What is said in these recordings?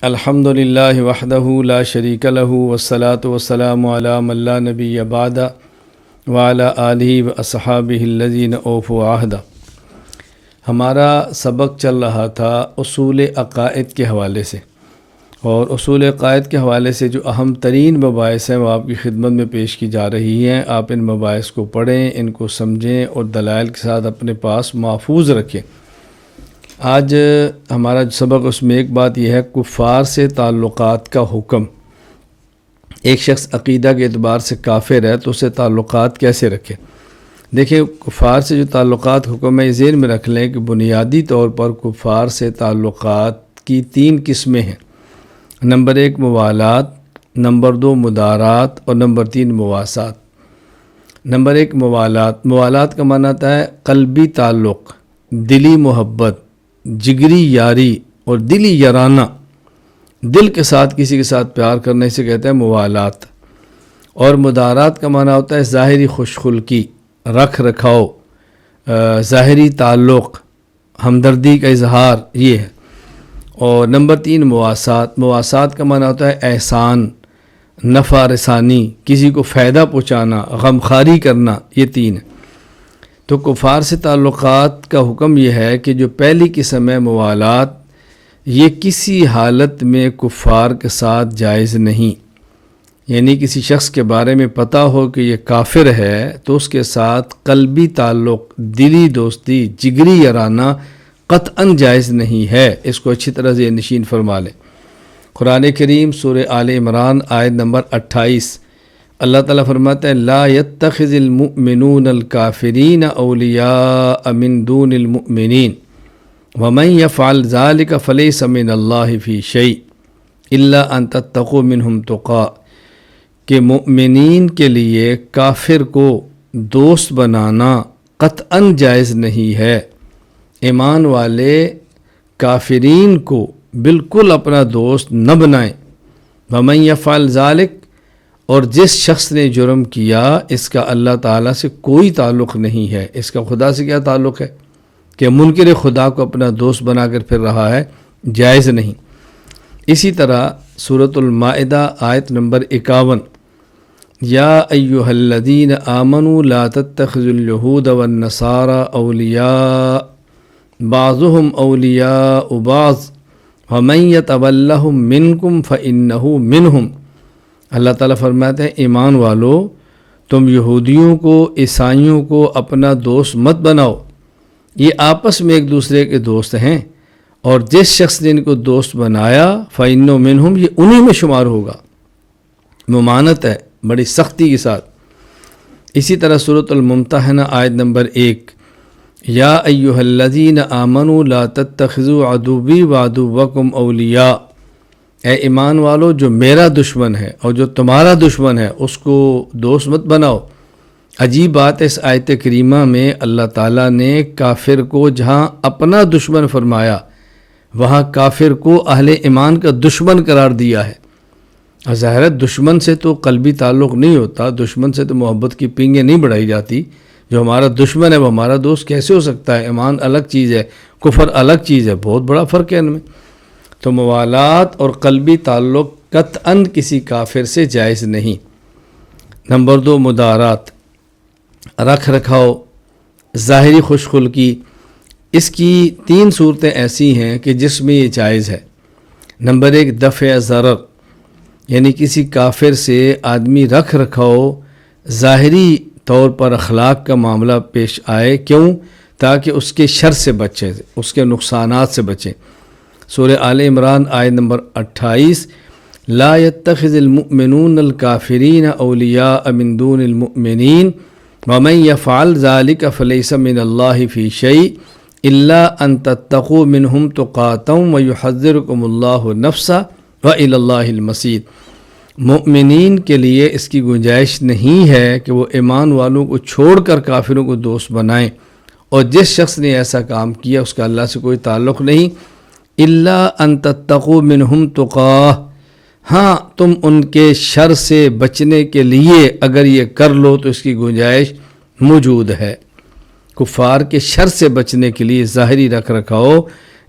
الحمدللہ وحدہ لا شریک لہ والصلاة والسلام علی من لا نبی بعد وعلی آلہ واصحابہ الذین اوفوا عہدہ۔ ہمارا سبق چل رہا تھا اصول عقائد کے حوالے سے، اور اصول عقائد کے حوالے سے جو اہم ترین مباحث ہیں وہ آپ کی خدمت میں پیش کی جا رہی ہیں۔ آپ ان مباحث کو پڑھیں، ان کو سمجھیں اور دلائل کے ساتھ اپنے پاس محفوظ رکھیں۔ آج ہمارا سبق اس میں ایک بات یہ ہے، کفار سے تعلقات کا حکم۔ ایک شخص عقیدہ کے اعتبار سے کافر ہے تو اسے تعلقات کیسے رکھے؟ دیکھیں، کفار سے جو تعلقات حکم ہے، ذہن میں رکھ لیں کہ بنیادی طور پر کفار سے تعلقات کی 3 قسمیں ہیں۔ نمبر 1 موالات، نمبر 2 مدارات اور نمبر 3 مواسات۔ نمبر 1 موالات۔ موالات کا معنی ہوتا ہے قلبی تعلق، دلی محبت، جگری یاری اور دلی یارانہ، دل کے ساتھ کسی کے ساتھ پیار کرنے سے کہتے ہیں موالات۔ اور مدارات کا معنی ہوتا ہے ظاہری خوش خلقی، رکھ رکھاؤ، ظاہری تعلق، ہمدردی کا اظہار، یہ ہے۔ اور نمبر 3 مواسات۔ مواسات کا معنی ہوتا ہے احسان، نفع رسانی، کسی کو فائدہ پہنچانا، غمخواری کرنا، یہ 3 ہے۔ تو کفار سے تعلقات کا حکم یہ ہے کہ جو پہلی قسم ہے موالات، یہ کسی حالت میں کفار کے ساتھ جائز نہیں۔ یعنی کسی شخص کے بارے میں پتہ ہو کہ یہ کافر ہے تو اس کے ساتھ قلبی تعلق، دلی دوستی، جگری یارانہ قطعاً جائز نہیں ہے۔ اس کو اچھی طرح ذہن نشین فرما لیں۔ قرآن کریم سورہ آل عمران آیت نمبر 28، اللہ تعالیٰ فرماتا ہے لا يتخذ المؤمنون الکافرین اولیاء من دون المؤمنین ومن يفعل ذلك فلیس من اللہ فی شیء الا ان تتقوا منہم تقاء، کہ مؤمنین کے لیے کافر کو دوست بنانا قطعاً جائز نہیں ہے۔ ایمان والے کافرین کو بالکل اپنا دوست نہ بنائیں۔ ومن يفعل ذلك، اور جس شخص نے جرم کیا اس کا اللہ تعالیٰ سے کوئی تعلق نہیں ہے۔ اس کا خدا سے کیا تعلق ہے کہ منکر خدا کو اپنا دوست بنا کر پھر رہا ہے، جائز نہیں۔ اسی طرح سورۃ المائدہ آیت نمبر 51، یا ایہا الذین آمنوا لا تتخذوا الیہود والنصارى اولیاء بعضهم اولیاء بعض ومن یتولہم منکم فانہ منہم۔ اللہ تعالیٰ فرماتے ہیں ایمان والو، تم یہودیوں کو، عیسائیوں کو اپنا دوست مت بناؤ، یہ آپس میں ایک دوسرے کے دوست ہیں، اور جس شخص نے ان کو دوست بنایا فَإِنَّهُ مِنْهُمْ، یہ انہی میں شمار ہوگا۔ ممانت ہے بڑی سختی کے ساتھ۔ اسی طرح سورۃ الممتحنہ آیت نمبر 1، یا ایہا الذین آمنوا لا تتخذوا عدوی وعدوکم اولیاء، اے ایمان والو، جو میرا دشمن ہے اور جو تمہارا دشمن ہے اس کو دوست مت بناؤ۔ عجیب بات ہے، اس آیت کریمہ میں اللہ تعالیٰ نے کافر کو جہاں اپنا دشمن فرمایا، وہاں کافر کو اہل ایمان کا دشمن قرار دیا ہے۔ ظاہر ہے دشمن سے تو قلبی تعلق نہیں ہوتا، دشمن سے تو محبت کی پینگیں نہیں بڑھائی جاتی۔ جو ہمارا دشمن ہے وہ ہمارا دوست کیسے ہو سکتا ہے؟ ایمان الگ چیز ہے، کفر الگ چیز ہے، بہت بڑا فرق ہے ان میں۔ تو موالات اور قلبی تعلق قطعاً کسی کافر سے جائز نہیں۔ نمبر 2 مدارات، رکھ رکھاؤ، ظاہری خوش خلقی۔ اس کی 3 صورتیں ایسی ہیں کہ جس میں یہ جائز ہے۔ نمبر 1 دفع ضرر، یعنی کسی کافر سے آدمی رکھ رکھاؤ، ظاہری طور پر اخلاق کا معاملہ پیش آئے، کیوں؟ تاکہ اس کے شر سے بچے، اس کے نقصانات سے بچیں۔ سورہ آل عمران آیت نمبر 28، لا يتخذ المؤمنون الکافرین اولیاء من دون المؤمنین ومن يفعل ذلك فلیس من اللہ فی شیء الا ان تتقوا منہم تقاۃ ویحذرکم اللہ نفسہ وإلی اللہ المصیر۔ مؤمنین کے لیے اس کی گنجائش نہیں ہے کہ وہ ایمان والوں کو چھوڑ کر کافروں کو دوست بنائیں، اور جس شخص نے ایسا کام کیا اس کا اللہ سے کوئی تعلق نہیں۔ الا ان تتقوا منہم تقاۃ، ہاں تم ان کے شر سے بچنے کے لیے اگر یہ کر لو تو اس کی گنجائش موجود ہے۔ کفار کے شر سے بچنے کے لیے ظاہری رکھ رکھاؤ،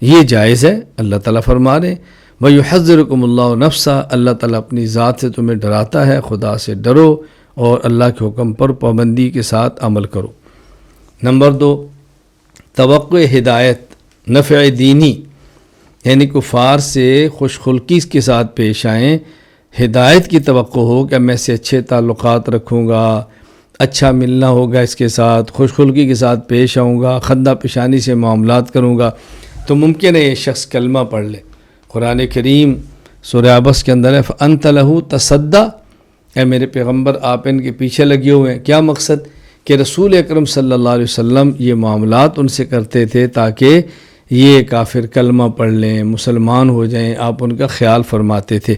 یہ جائز ہے۔ اللہ تعالیٰ فرما رہے وَيُحَذِّرُكُمُ اللَّهُ نَفْسَهُ، اللہ تعالیٰ اپنی ذات سے تمہیں ڈراتا ہے، خدا سے ڈرو اور اللہ کے حکم پر پابندی کے ساتھ عمل کرو۔ نمبر 2، توقع ہدایت، نفع دینی، یعنی کفار سے خوش خلقی کے ساتھ پیش آئیں، ہدایت کی توقع ہو کہ میں سے اچھے تعلقات رکھوں گا، اچھا ملنا ہوگا اس کے ساتھ، خوش خلقی کے ساتھ پیش آؤں گا، خندہ پیشانی سے معاملات کروں گا، تو ممکن ہے یہ شخص کلمہ پڑھ لے۔ قرآن کریم سورہ عبس کے اندر ہے فَأَنْتَ لَهُ تَصَدَّى، اے میرے پیغمبر آپ ان کے پیچھے لگے ہوئے ہیں۔ کیا مقصد؟ کہ رسول اکرم صلی اللہ علیہ وسلم یہ معاملات ان سے کرتے تھے تاکہ یہ کافر کلمہ پڑھ لیں، مسلمان ہو جائیں، آپ ان کا خیال فرماتے تھے۔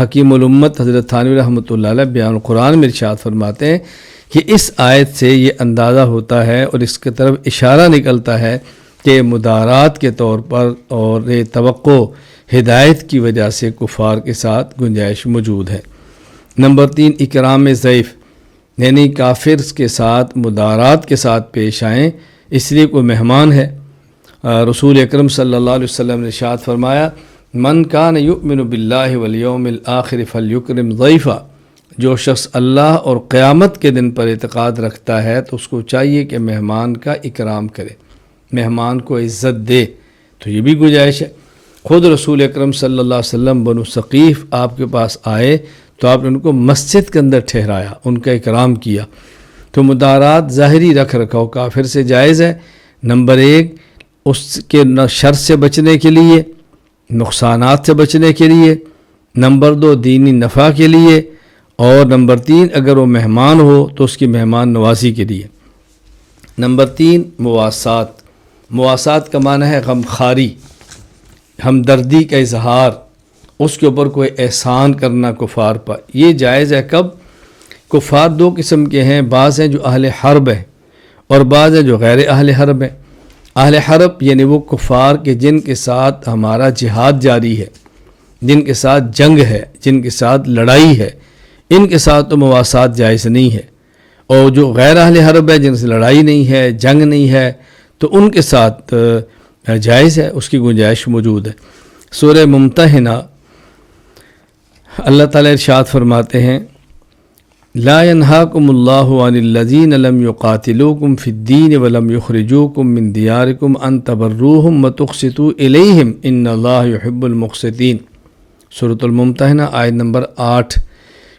حکیم الامت حضرت تھانوی رحمۃ اللہ علیہ بیان القرآن میں ارشاد فرماتے ہیں کہ اس آیت سے یہ اندازہ ہوتا ہے اور اس کی طرف اشارہ نکلتا ہے کہ مدارات کے طور پر اور یہ توقع ہدایت کی وجہ سے کفار کے ساتھ گنجائش موجود ہے۔ نمبر 3، اکرام ضعیف، یعنی کافر کے ساتھ مدارات کے ساتھ پیش آئیں، اس لیے کوئی مہمان ہے۔ رسول اکرم صلی اللہ علیہ وسلم نے ارشاد فرمایا من کان یؤمن باللہ والیوم الآخر فلیکرم ضیفا، جو شخص اللہ اور قیامت کے دن پر اعتقاد رکھتا ہے تو اس کو چاہیے کہ مہمان کا اکرام کرے، مہمان کو عزت دے، تو یہ بھی گنجائش ہے۔ خود رسول اکرم صلی اللہ علیہ وسلم بنو ثقیف آپ کے پاس آئے تو آپ نے ان کو مسجد کے اندر ٹھہرایا، ان کا اکرام کیا۔ تو مدارات ظاہری رکھ رکھاؤ کافر سے جائز ہے۔ نمبر 1، اس کے شر سے بچنے کے لیے، نقصانات سے بچنے کے لیے۔ نمبر 2، دینی نفع کے لیے۔ اور نمبر 3، اگر وہ مہمان ہو تو اس کی مہمان نوازی کے لیے۔ نمبر 3، مواسات۔ مواسات کا معنی ہے غمخواری، ہمدردی کا اظہار، اس کے اوپر کوئی احسان کرنا کفار پر۔ یہ جائز ہے کب؟ کفار 2 قسم کے ہیں، بعض ہیں جو اہل حرب ہیں اور بعض ہیں جو غیر اہل حرب ہیں۔ اہل حرب یعنی وہ کفار کے جن کے ساتھ ہمارا جہاد جاری ہے، جن کے ساتھ جنگ ہے، جن کے ساتھ لڑائی ہے، ان کے ساتھ تو مواسات جائز نہیں ہے۔ اور جو غیر اہل حرب ہے، جن سے لڑائی نہیں ہے، جنگ نہیں ہے، تو ان کے ساتھ جائز ہے، اس کی گنجائش موجود ہے۔ سورہ ممتحنہ اللہ تعالیٰ ارشاد فرماتے ہیں لا ينهاكم الله عن الذين لم يقاتلوكم في الدين ولم يخرجوكم من دياركم ان تبروهم وتقسطوا اليهم ان الله يحب المقسطين۔ سورۃ الممتحنہ آیت نمبر 8،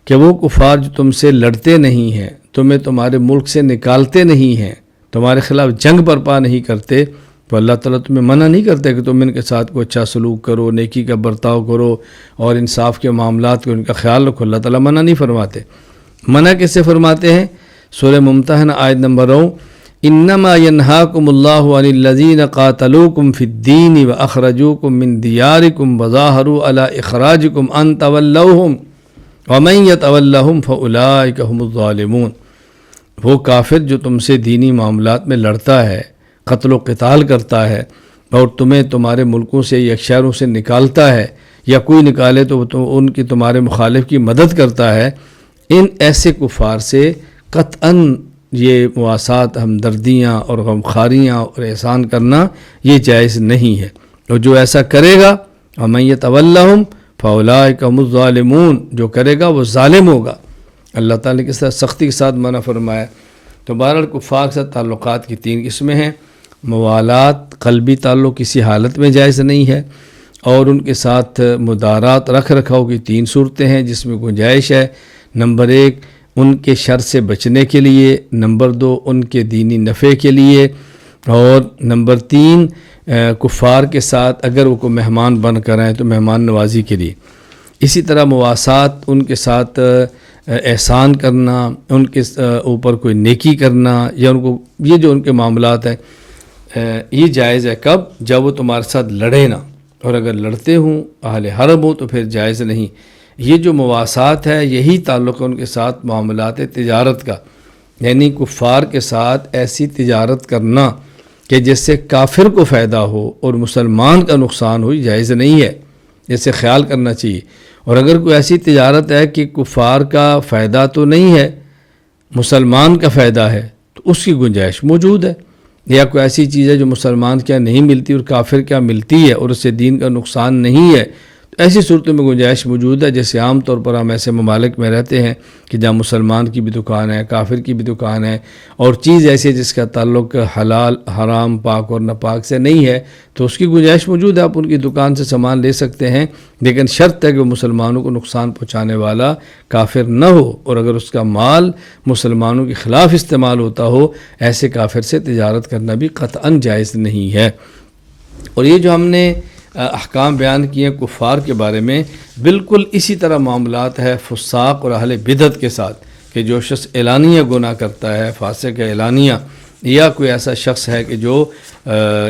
کہ وہ کفار جو تم سے لڑتے نہیں ہیں، تمہیں تمہارے ملک سے نکالتے نہیں ہیں، تمہارے خلاف جنگ برپا نہیں کرتے، تو اللہ تعالیٰ تمہیں منع نہیں کرتے کہ تم ان کے ساتھ کوئی اچھا سلوک کرو، نیکی کا برتاؤ کرو اور انصاف کے معاملات کو ان کا خیال رکھو۔ اللہ تعالیٰ منع نہیں فرماتے۔ منع کیسے فرماتے ہیں؟ سورہ ممتحنہ آیت نمبر 9، انما ينهاكم الله عن الذين قاتلوكم في الدين واخرجوكم من دياركم وظاهروا على اخراجكم ان تولوهم ومن يتولهم فاولئك هم الظالمون۔ وہ کافر جو تم سے دینی معاملات میں لڑتا ہے، قتل و قتال کرتا ہے اور تمہیں تمہارے ملکوں سے یا شہروں سے نکالتا ہے، یا کوئی نکالے تو ان کی تمہارے مخالف کی مدد کرتا ہے، ان ایسے کفار سے قطعاً یہ مواسات، ہمدردیاں اور غمخواریاں اور احسان کرنا یہ جائز نہیں ہے۔ اور جو ایسا کرے گا وَمَن يَتَوَلَّهُمْ فَأُولَٰئِكَ هُمُ الظَّالِمُونَ، جو کرے گا وہ ظالم ہوگا۔ اللہ تعالیٰ نے کس طرح سختی کے ساتھ منع فرمایا۔ تو بہرحال کفار کے ساتھ تعلقات کی 3 قسمیں ہیں۔ موالات، قلبی تعلق کسی حالت میں جائز نہیں ہے، اور ان کے ساتھ مدارات رکھ رکھاؤ کی 3 صورتیں ہیں جس میں گنجائش ہے۔ نمبر 1، ان کے شر سے بچنے کے لیے۔ نمبر 2، ان کے دینی نفع کے لیے۔ اور نمبر 3، کفار کے ساتھ اگر وہ کوئی مہمان بن کر آئیں تو مہمان نوازی کے لیے۔ اسی طرح مواسات، ان کے ساتھ احسان کرنا، ان کے اوپر کوئی نیکی کرنا، یا ان کو یہ جو ان کے معاملات ہیں یہ جائز ہے کب؟ جب وہ تمہارے ساتھ لڑے نہ، اور اگر لڑتے ہوں، اہل حرب ہوں، تو پھر جائز نہیں۔ یہ جو مواسات ہے یہی تعلق ہے ان کے ساتھ معاملات تجارت کا، یعنی کفار کے ساتھ ایسی تجارت کرنا کہ جس سے کافر کو فائدہ ہو اور مسلمان کا نقصان ہو، جائز نہیں ہے، جیسے خیال کرنا چاہیے۔ اور اگر کوئی ایسی تجارت ہے کہ کفار کا فائدہ تو نہیں ہے، مسلمان کا فائدہ ہے، تو اس کی گنجائش موجود ہے۔ یا کوئی ایسی چیز ہے جو مسلمان کیا نہیں ملتی اور کافر کیا ملتی ہے اور اس سے دین کا نقصان نہیں ہے، تو ایسی صورتوں میں گنجائش موجود ہے. جیسے عام طور پر ہم ایسے ممالک میں رہتے ہیں کہ جہاں مسلمان کی بھی دکان ہے، کافر کی بھی دکان ہے، اور چیز ایسی ہے جس کا تعلق حلال حرام پاک اور ناپاک سے نہیں ہے، تو اس کی گنجائش موجود ہے، آپ ان کی دکان سے سامان لے سکتے ہیں، لیکن شرط ہے کہ وہ مسلمانوں کو نقصان پہنچانے والا کافر نہ ہو، اور اگر اس کا مال مسلمانوں کے خلاف استعمال ہوتا ہو، ایسے کافر سے تجارت کرنا بھی قطعاً جائز نہیں ہے. اور یہ جو ہم نے احکام بیان کیے ہیں کفار کے بارے میں، بالکل اسی طرح معاملات ہے فساق اور اہل بدعت کے ساتھ، کہ جو شخص اعلانیہ گناہ کرتا ہے، فاسق ہے اعلانیہ، یا کوئی ایسا شخص ہے کہ جو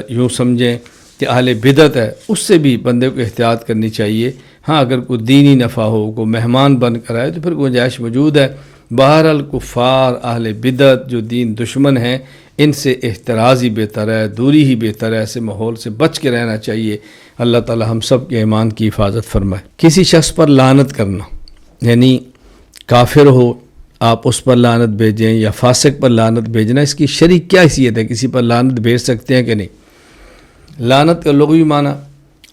یوں سمجھیں کہ اہل بدعت ہے، اس سے بھی بندے کو احتیاط کرنی چاہیے. ہاں اگر کوئی دینی نفع ہو، کوئی مہمان بن کر آئے تو پھر گنجائش موجود ہے. بہرحال کفار اہل بدعت جو دین دشمن ہیں، ان سے احتراز ہی بہتر ہے، دوری ہی بہتر ہے، ایسے ماحول سے بچ کے رہنا چاہیے. اللہ تعالی ہم سب کے ایمان کی حفاظت فرمائے. کسی شخص پر لعنت کرنا، یعنی کافر ہو آپ اس پر لعنت بھیجیں یا فاسق پر لعنت بھیجنا، اس کی شرعی کیا حیثیت ہے؟ کسی پر لعنت بھیج سکتے ہیں کہ نہیں؟ لعنت کا لغوی معنی،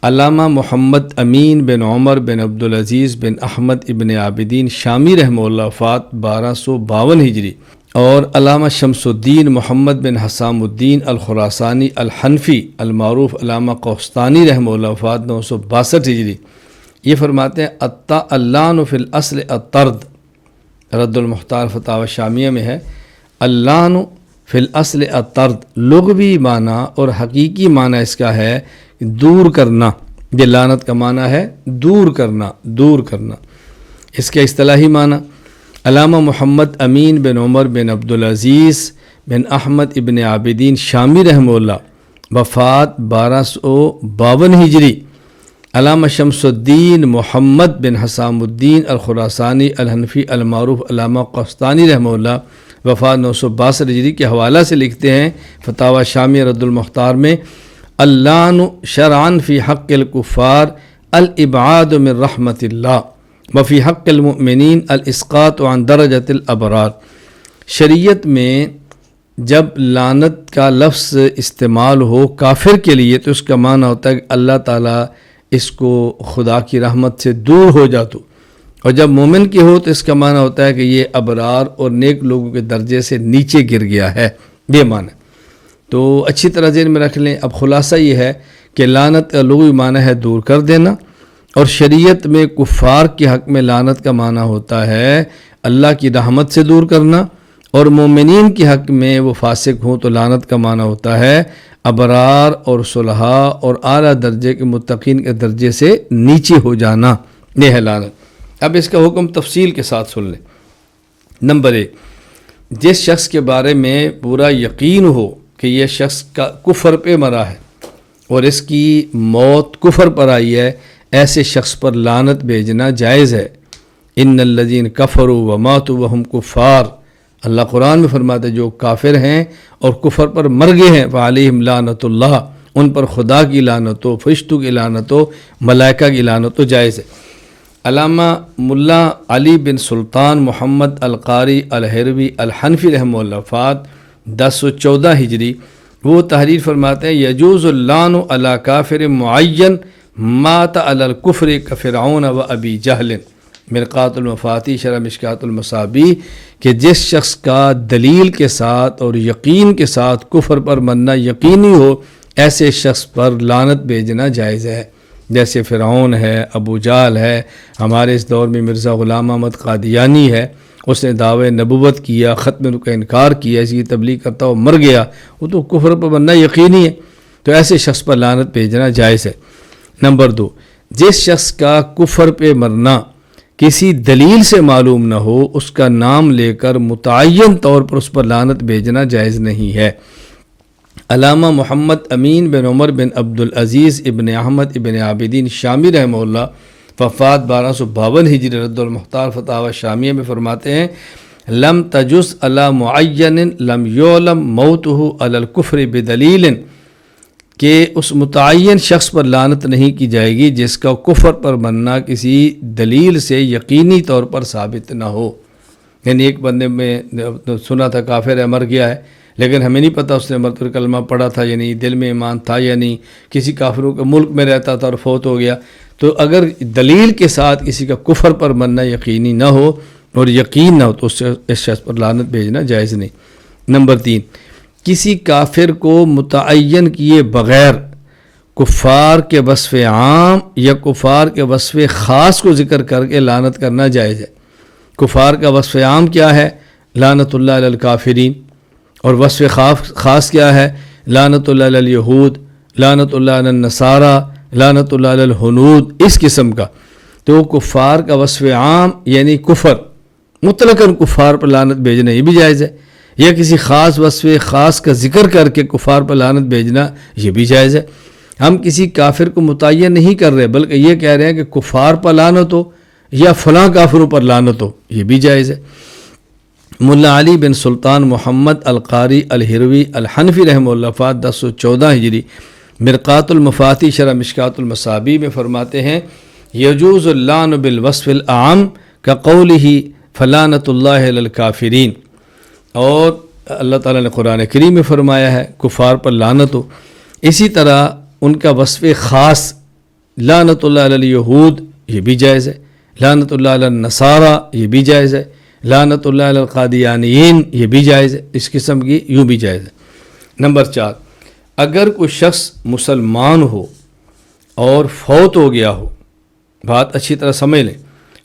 علامہ محمد امین بن عمر بن عبدالعزیز بن احمد ابن عابدین شامی رحمہ اللہ، وفات 1252 ہجری، اور علامہ شمس الدین محمد بن حسام الدین الخراسانی الحنفی المعروف علامہ قوستانی رحمہ اللہ، وفات 962 ہجری، یہ فرماتے ہیں اللعن فی الاصل الطرد. رد المختار فتاوی شامیہ میں ہے اللعن فی الاصل الطرد، لغوی معنی اور حقیقی معنی اس کا ہے دور کرنا. یہ لعنت کا معنی ہے دور کرنا، دور کرنا. اس کے اصطلاحی معنی، علامہ محمد امین بن عمر بن عبدالعزیز بن احمد ابن عابدین شامی رحمہ اللہ، وفات 1252 ہجری، علامہ شمس الدین محمد بن حسام الدین الخراسانی الحنفی المعروف علامہ قوستانی رحمہ اللہ، وفات 962 ہجری کے حوالہ سے لکھتے ہیں فتاوی شامی رد المختار میں، اللعن شرعاً فی حق الکفار الابعاد من رحمت اللہ وفی حق المؤمنین الاسقاط عن درجۃ الابرار. شریعت میں جب لعنت کا لفظ استعمال ہو کافر کے لیے تو اس کا معنی ہوتا ہے کہ اللہ تعالیٰ اس کو خدا کی رحمت سے دور ہو جاتو، اور جب مومن کی ہو تو اس کا معنی ہوتا ہے کہ یہ ابرار اور نیک لوگوں کے درجے سے نیچے گر گیا ہے. یہ معنی تو اچھی طرح ذہن میں رکھ لیں. اب خلاصہ یہ ہے کہ لعنت کا لغوی معنی ہے دور کر دینا، اور شریعت میں کفار کے حق میں لعنت کا معنی ہوتا ہے اللہ کی رحمت سے دور کرنا، اور مومنین کے حق میں وہ فاسق ہوں تو لعنت کا معنی ہوتا ہے ابرار اور صلحاء اور اعلیٰ درجے کے متقین کے درجے سے نیچے ہو جانا، یہ ہے لعنت. اب اس کا حکم تفصیل کے ساتھ سن لیں. نمبر 1، جس شخص کے بارے میں پورا یقین ہو کہ یہ شخص کا کفر پہ مرا ہے اور اس کی موت کفر پر آئی ہے، ایسے شخص پر لعنت بھیجنا جائز ہے. ان الذین کفروا وماتوا وهم کفار، اللہ قرآن میں فرماتا ہے جو کافر ہیں اور کفر پر مر گئے ہیں فعلیہم لعنت اللہ، ان پر خدا کی لعنت ہو، فرشتوں کی لعنت ہو، ملائکہ کی لعنت ہو، جائز ہے. علامہ ملا علی بن سلطان محمد القاری الحروی الحنفی رحمہ اللہ، وفات 1014 ہجری، وہ تحریر فرماتے ہیں یجوز اللعن علی کافر معین مات علی الکفر کفرعون و ابی جہل، مرقات المفاتی شرح مشکات المصابیح، کہ جس شخص کا دلیل کے ساتھ اور یقین کے ساتھ کفر پر مرنا یقینی ہو، ایسے شخص پر لعنت بھیجنا جائز ہے. جیسے فرعون ہے، ابو جہل ہے، ہمارے اس دور میں مرزا غلام احمد قادیانی ہے، اس نے دعوے نبوت کیا، ختم کا انکار کیا، اس کی تبلیغ کرتا ہو مر گیا، وہ تو کفر پر مرنا یقینی ہے، تو ایسے شخص پر لعنت بھیجنا جائز ہے. نمبر 2، جس شخص کا کفر پہ مرنا کسی دلیل سے معلوم نہ ہو، اس کا نام لے کر متعین طور پر اس پر لعنت بھیجنا جائز نہیں ہے. علامہ محمد امین بن عمر بن عبدالعزیز ابن احمد ابن عابدین شامی رحمہ اللہ، وفات 1252 ہجری، رد المختار فتاوی شامیہ میں فرماتے ہیں لم تجز علی معین لم یعلم موتہ علی الکفر بدلیل، کہ اس متعین شخص پر لعنت نہیں کی جائے گی جس کا کفر پر مرنا کسی دلیل سے یقینی طور پر ثابت نہ ہو. یعنی ایک بندے میں سنا تھا کافر ہے، مر گیا ہے، لیکن ہمیں نہیں پتہ اس نے مرتبہ کلمہ پڑھا تھا یا نہیں، دل میں ایمان تھا یا نہیں، کسی کافروں کے ملک میں رہتا تھا اور فوت ہو گیا، تو اگر دلیل کے ساتھ کسی کا کفر پر مرنا یقینی نہ ہو اور یقین نہ ہو تو اس شخص پر لعنت بھیجنا جائز نہیں۔ نمبر 3، کسی کافر کو متعین کیے بغیر کفار کے وصف عام یا کفار کے وصف خاص کو ذکر کر کے لعنت کرنا جائز ہے۔ کفار کا وصف عام کیا ہے؟ لعنت اللہ علی الکافرین، اور وصف خاص کیا ہے؟ لعنت اللہ علی الیہود، لعنت اللہ علی النصارى، لعنت اللہ علی الہنود، اس قسم کا۔ تو کفار کا وصف عام یعنی کفر، مطلقاً کفار پر لعنت بھیجنا یہ بھی جائز ہے، یا کسی خاص وصف خاص کا ذکر کر کے کفار پر لعنت بھیجنا یہ بھی جائز ہے۔ ہم کسی کافر کو متعین نہیں کر رہے، بلکہ یہ کہہ رہے ہیں کہ کفار پر لعنت ہو یا فلاں کافروں پر لعنت ہو، یہ بھی جائز ہے۔ ملا علی بن سلطان محمد القاری الہروی الحنفی رحمہ اللہ وفات 1014 ہجری، مرقات المفاتیح شرح مشکات المصابیح میں فرماتے ہیں یجوز اللعن بالوصف العام کقولہ فلعنت اللہ علی الکافرین، اور اللہ تعالیٰ نے قرآن کریم میں فرمایا ہے کفار پر لعنت ہو۔ اسی طرح ان کا وصف خاص لعنت اللہ علی الیہود یہ بھی جائز ہے، لعنت اللہ علی النصارى یہ بھی جائز ہے، لعنت اللہ علی القادیانیین یہ بھی جائز ہے، اس قسم کی یوں بھی جائز ہے۔ نمبر 4، اگر کوئی شخص مسلمان ہو اور فوت ہو گیا ہو، بات اچھی طرح سمجھ لیں،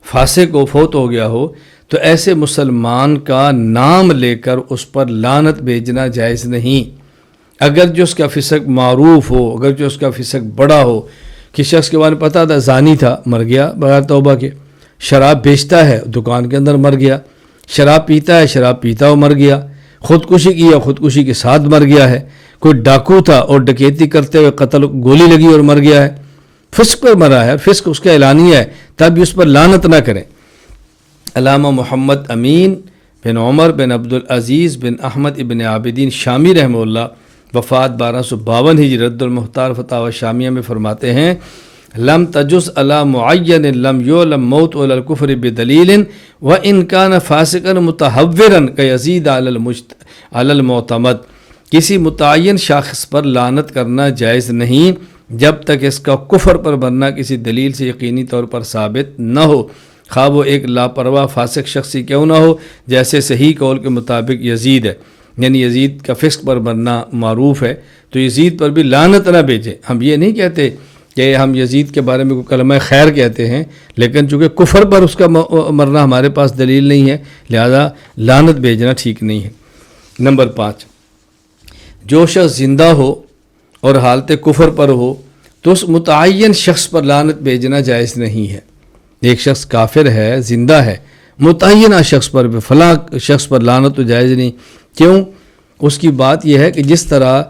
فاسق ہو، فوت ہو گیا ہو، تو ایسے مسلمان کا نام لے کر اس پر لعنت بھیجنا جائز نہیں۔ اگر جو اس کا فسق معروف ہو، اگر جو اس کا فسق بڑا ہو، کسی شخص کے بارے میں پتہ تھا زانی تھا، مر گیا بغیر توبہ کے، شراب بیچتا ہے، دکان کے اندر مر گیا، شراب پیتا ہے، شراب پیتا ہو مر گیا، خودکشی کی یا خودکشی کے ساتھ مر گیا ہے، کوئی ڈاکو تھا اور ڈکیتی کرتے ہوئے قتل گولی لگی اور مر گیا ہے، فسق پر مرا ہے، فسق اس کا اعلانیہ ہے، تب اس پر لعنت نہ کریں۔ علامہ محمد امین بن عمر بن عبدالعزیز بن احمد ابن عابدین شامی رحمہ اللہ وفات 1252 ہجری، رد المختار فتاوی شامیہ میں فرماتے ہیں لم تجز علی معین لم یعلم موت علی الکفر بدلیل وان کان فاسقا متحورا کیزید علی المعتمد، کسی متعین شخص پر لعنت کرنا جائز نہیں جب تک اس کا کفر پر مرنا کسی دلیل سے یقینی طور پر ثابت نہ ہو، خواہ وہ ایک لاپرواہ فاسق شخصی کیوں نہ ہو، جیسے صحیح قول کے مطابق یزید ہے، یعنی یزید کا فسق پر مرنا معروف ہے، تو یزید پر بھی لعنت نہ بھیجیں۔ ہم یہ نہیں کہتے کہ ہم یزید کے بارے میں کوئی کلمہ خیر کہتے ہیں، لیکن چونکہ کفر پر اس کا مرنا ہمارے پاس دلیل نہیں ہے، لہذا لعنت بھیجنا ٹھیک نہیں ہے۔ نمبر 5، جو شخص زندہ ہو اور حالت کفر پر ہو تو اس متعین شخص پر لعنت بھیجنا جائز نہیں ہے۔ ایک شخص کافر ہے، زندہ ہے، متعینہ شخص پر بھی فلاں شخص پر لعنت تو جائز نہیں۔ کیوں؟ اس کی بات یہ ہے کہ جس طرح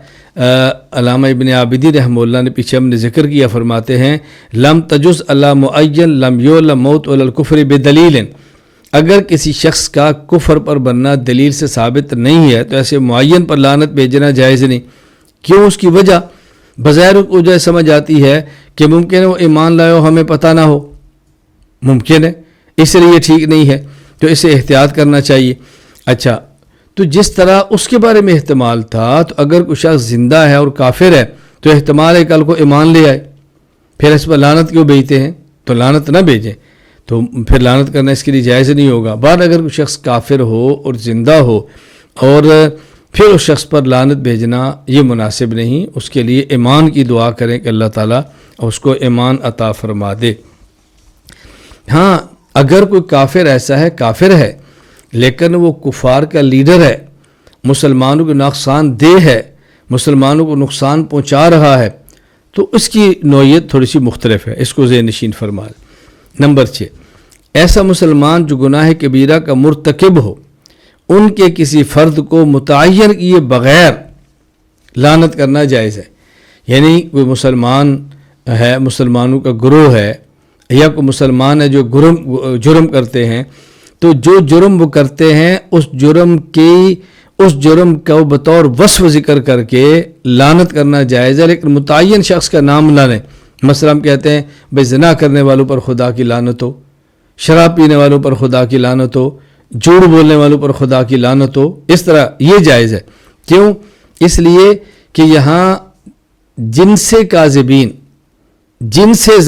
علامہ ابن عابدی رحمہ اللہ نے پیچھے ہم نے ذکر کیا، فرماتے ہیں لم تجز علی معین لم یعلم موت علی الکفر بدلیل، اگر کسی شخص کا کفر پر بننا دلیل سے ثابت نہیں ہے تو ایسے معین پر لعنت بھیجنا جائز نہیں۔ کیوں؟ اس کی وجہ بظاہر وجہ سمجھ آتی ہے کہ ممکن ہے وہ ایمان لائے ہو، ہمیں پتہ نہ ہو، ممکن ہے، اس لیے یہ ٹھیک نہیں ہے، تو اسے احتیاط کرنا چاہیے۔ اچھا، تو جس طرح اس کے بارے میں احتمال تھا، تو اگر کوئی شخص زندہ ہے اور کافر ہے تو احتمال ہے کل کو ایمان لے آئے، پھر اس پر لعنت کیوں بھیجتے ہیں؟ تو لعنت نہ بھیجیں، تو پھر لعنت کرنا اس کے لیے جائز نہیں ہوگا۔ بعد اگر کوئی شخص کافر ہو اور زندہ ہو اور پھر اس شخص پر لعنت بھیجنا یہ مناسب نہیں، اس کے لیے ایمان کی دعا کریں کہ اللہ تعالیٰ اس کو ایمان عطا فرما دے۔ ہاں، اگر کوئی کافر ایسا ہے، کافر ہے لیکن وہ کفار کا لیڈر ہے، مسلمانوں کو نقصان دہ ہے، مسلمانوں کو نقصان پہنچا رہا ہے، تو اس کی نوعیت تھوڑی سی مختلف ہے، اس کو ذہن نشین فرما لیں۔ نمبر 6، ایسا مسلمان جو گناہ کبیرہ کا مرتکب ہو، ان کے کسی فرد کو متعین کیے بغیر لعنت کرنا جائز ہے۔ یعنی کوئی مسلمان ہے، مسلمانوں کا گروہ ہے، یا کوئی مسلمان ہے جو جرم کرتے ہیں، تو جو جرم وہ کرتے ہیں اس جرم کا بطور وصف ذکر کر کے لعنت کرنا جائز ہے، لیکن متعین شخص کا نام نہ لیں۔ مثلا ہم کہتے ہیں بھائی زنا کرنے والوں پر خدا کی لعنت ہو، شراب پینے والوں پر خدا کی لعنت ہو، جھوٹ بولنے والوں پر خدا کی لعنت ہو، اس طرح یہ جائز ہے۔ کیوں؟ اس لیے کہ یہاں جن سے کاذبین، جن سے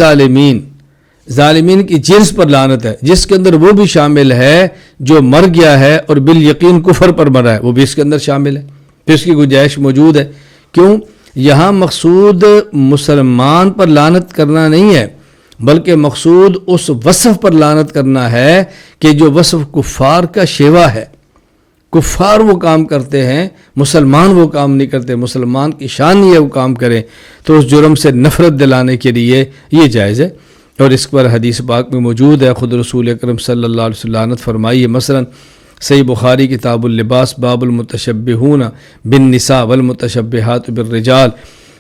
ظالمین کی جنس پر لعنت ہے، جس کے اندر وہ بھی شامل ہے جو مر گیا ہے اور بالیقین کفر پر مرا ہے، وہ بھی اس کے اندر شامل ہے، تو اس کی گنجائش موجود ہے۔ کیوں؟ یہاں مقصود مسلمان پر لعنت کرنا نہیں ہے، بلکہ مقصود اس وصف پر لعنت کرنا ہے کہ جو وصف کفار کا شیوا ہے۔ کفار وہ کام کرتے ہیں، مسلمان وہ کام نہیں کرتے، مسلمان کی شان نہیں ہے وہ کام کریں، تو اس جرم سے نفرت دلانے کے لیے یہ جائز ہے۔ اور اس پر حدیث پاک میں موجود ہے، خود رسول اکرم صلی اللہ علیہ وسلم لعنت فرمائی ہے۔ مثلا صحیح بخاری کتاب اللباس باب المتشبہون بالنساء والمتشبہات بالرجال،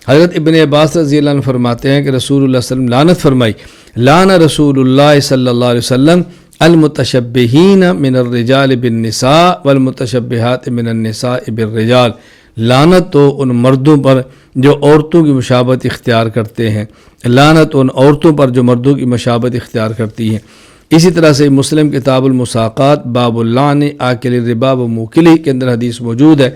حضرت ابن عباس رضی اللہ عنہ فرماتے ہیں کہ رسول اللہ صلی اللہ علیہ وسلم لعنت فرمائی، لعن رسول اللہ صلی اللہ علیہ وسلم المتشبہین من الرجال بالنساء والمتشبہات من النساء بالرجال، لعنت تو ان مردوں پر جو عورتوں کی مشابہت اختیار کرتے ہیں، لعنت ان عورتوں پر جو مردوں کی مشابہت اختیار کرتی ہیں۔ اسی طرح سے مسلم کتاب المساقات باب اللعن آکل الربا و موکلہ کے اندر حدیث موجود ہے۔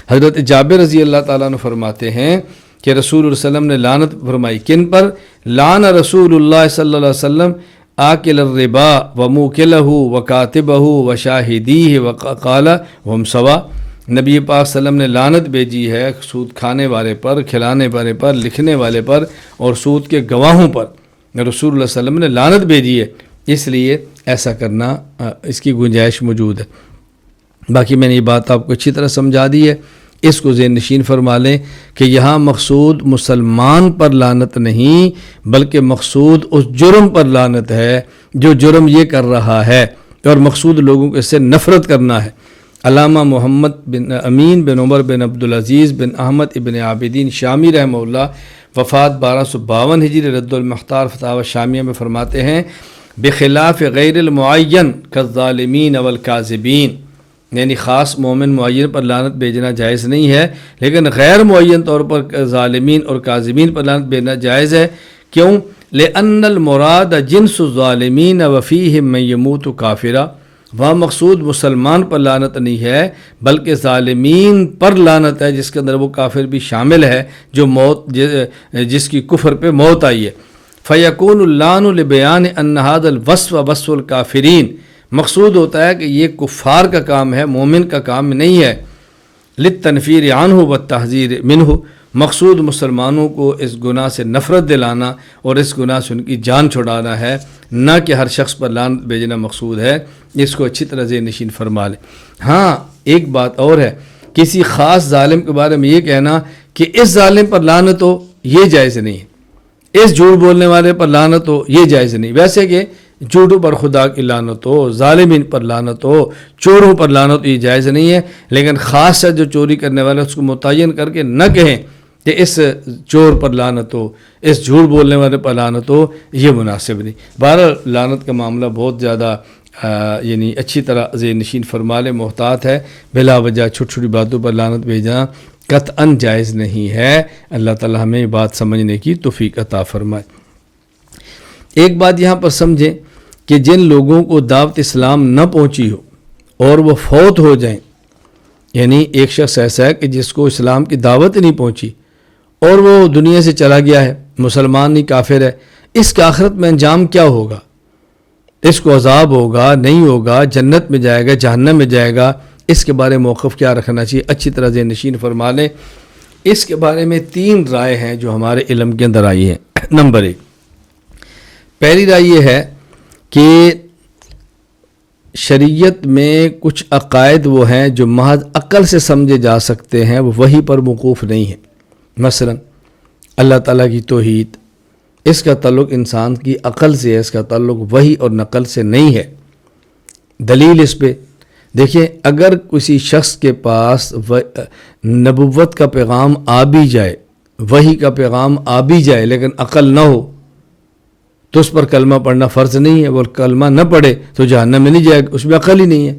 حضرت جابر رضی اللہ تعالیٰ عنہ فرماتے ہیں کہ رسول اللہ صلی اللہ علیہ وسلم نے لعنت فرمائی، کن پر؟ لعن رسول اللہ صلی اللہ علیہ وسلم آکل الربا و موکلہ و کاتبہ و شاہدیہ وقال ہم سوا، نبی پاک صلی اللہ علیہ وسلم نے لعنت بھیجی ہے سود کھانے والے پر، کھلانے والے پر، لکھنے والے پر اور سود کے گواہوں پر، رسول اللہ صلی اللہ علیہ وسلم نے لعنت بھیجی ہے، اس لیے ایسا کرنا اس کی گنجائش موجود ہے۔ باقی میں نے یہ بات آپ کو اچھی طرح سمجھا دی ہے، اس کو ذہن نشین فرما لیں کہ یہاں مقصود مسلمان پر لعنت نہیں، بلکہ مقصود اس جرم پر لعنت ہے جو جرم یہ کر رہا ہے، اور مقصود لوگوں کو اس سے نفرت کرنا ہے۔ علامہ محمد بن امین بن عمر بن عبدالعزیز بن احمد ابن عابدین شامی رحمہ اللہ وفات 1252 ہجری، رد المختار فتاوی شامیہ میں فرماتے ہیں بخلاف غیر المعین کالظالمین والکاذبین، یعنی خاص مومن معین پر لعنت بھیجنا جائز نہیں ہے، لیکن غیر معین طور پر ظالمین اور کاذبین پر لعنت بھیجنا جائز ہے۔ کیوں؟ لأن المراد جنس الظالمین وفیہم من یموت کافرا، وہاں مقصود مسلمان پر لعنت نہیں ہے بلکہ ظالمین پر لعنت ہے جس کے اندر وہ کافر بھی شامل ہے جو موت جس کی کفر پہ موت آئی ہے۔ فیکون اللعن لبیان ان ھذا الوصف وصف الکافرین، مقصود ہوتا ہے کہ یہ کفار کا کام ہے، مومن کا کام نہیں ہے۔ للتنفیر عنہ والتحذیر منہ، مقصود مسلمانوں کو اس گناہ سے نفرت دلانا اور اس گناہ سے ان کی جان چھڑانا ہے، نہ کہ ہر شخص پر لعنت بھیجنا مقصود ہے۔ اس کو اچھی طرح ذہن نشین فرما لیں۔ ہاں ایک بات اور ہے، کسی خاص ظالم کے بارے میں یہ کہنا کہ اس ظالم پر لعنت ہو، یہ جائز نہیں ہے، اس جھوٹ بولنے والے پر لعنت ہو، یہ جائز نہیں۔ ویسے کہ جھوٹوں پر خدا کی لعنت ہو، ظالمین پر لعنت ہو، چوروں پر لعنت ہو، یہ جائز نہیں ہے، لیکن خاص ہے جو چوری کرنے والے اس کو متعین کر کے نہ کہیں کہ اس چور پر لعنت ہو، اس جھوٹ بولنے والے پر لعنت ہو، یہ مناسب نہیں۔ بہرحال لعنت کا معاملہ بہت زیادہ یعنی اچھی طرح ذہن نشین فرما لے، محتاط ہے، بلا وجہ چھوٹی چھوٹی باتوں پر لعنت بھیجنا قطعاً جائز نہیں ہے۔ اللہ تعالی ہمیں یہ بات سمجھنے کی توفیق عطا فرمائے۔ ایک بات یہاں پر سمجھیں کہ جن لوگوں کو دعوت اسلام نہ پہنچی ہو اور وہ فوت ہو جائیں، یعنی ایک شخص ایسا ہے کہ جس کو اسلام کی دعوت نہیں پہنچی اور وہ دنیا سے چلا گیا ہے، مسلمان نہیں کافر ہے، اس کے آخرت میں انجام کیا ہوگا؟ اس کو عذاب ہوگا، نہیں ہوگا، جنت میں جائے گا، جہنم میں جائے گا، اس کے بارے میں موقف کیا رکھنا چاہیے؟ اچھی طرح ذہن نشین فرما لیں۔ اس کے بارے میں 3 رائے ہیں جو ہمارے علم کے اندر آئی ہیں۔ نمبر 1، پہلی رائے یہ ہے کہ شریعت میں کچھ عقائد وہ ہیں جو محض عقل سے سمجھے جا سکتے ہیں، وہ وحی پر موقوف نہیں ہیں۔ مثلا اللہ تعالیٰ کی توحید، اس کا تعلق انسان کی عقل سے ہے، اس کا تعلق وحی اور نقل سے نہیں ہے۔ دلیل اس پہ دیکھیں، اگر کسی شخص کے پاس نبوت کا پیغام آ بھی جائے، وحی کا پیغام آ بھی جائے، لیکن عقل نہ ہو تو اس پر کلمہ پڑھنا فرض نہیں ہے۔ وہ کلمہ نہ پڑھے تو جہنم میں نہیں جائے گا، اس میں عقل ہی نہیں ہے۔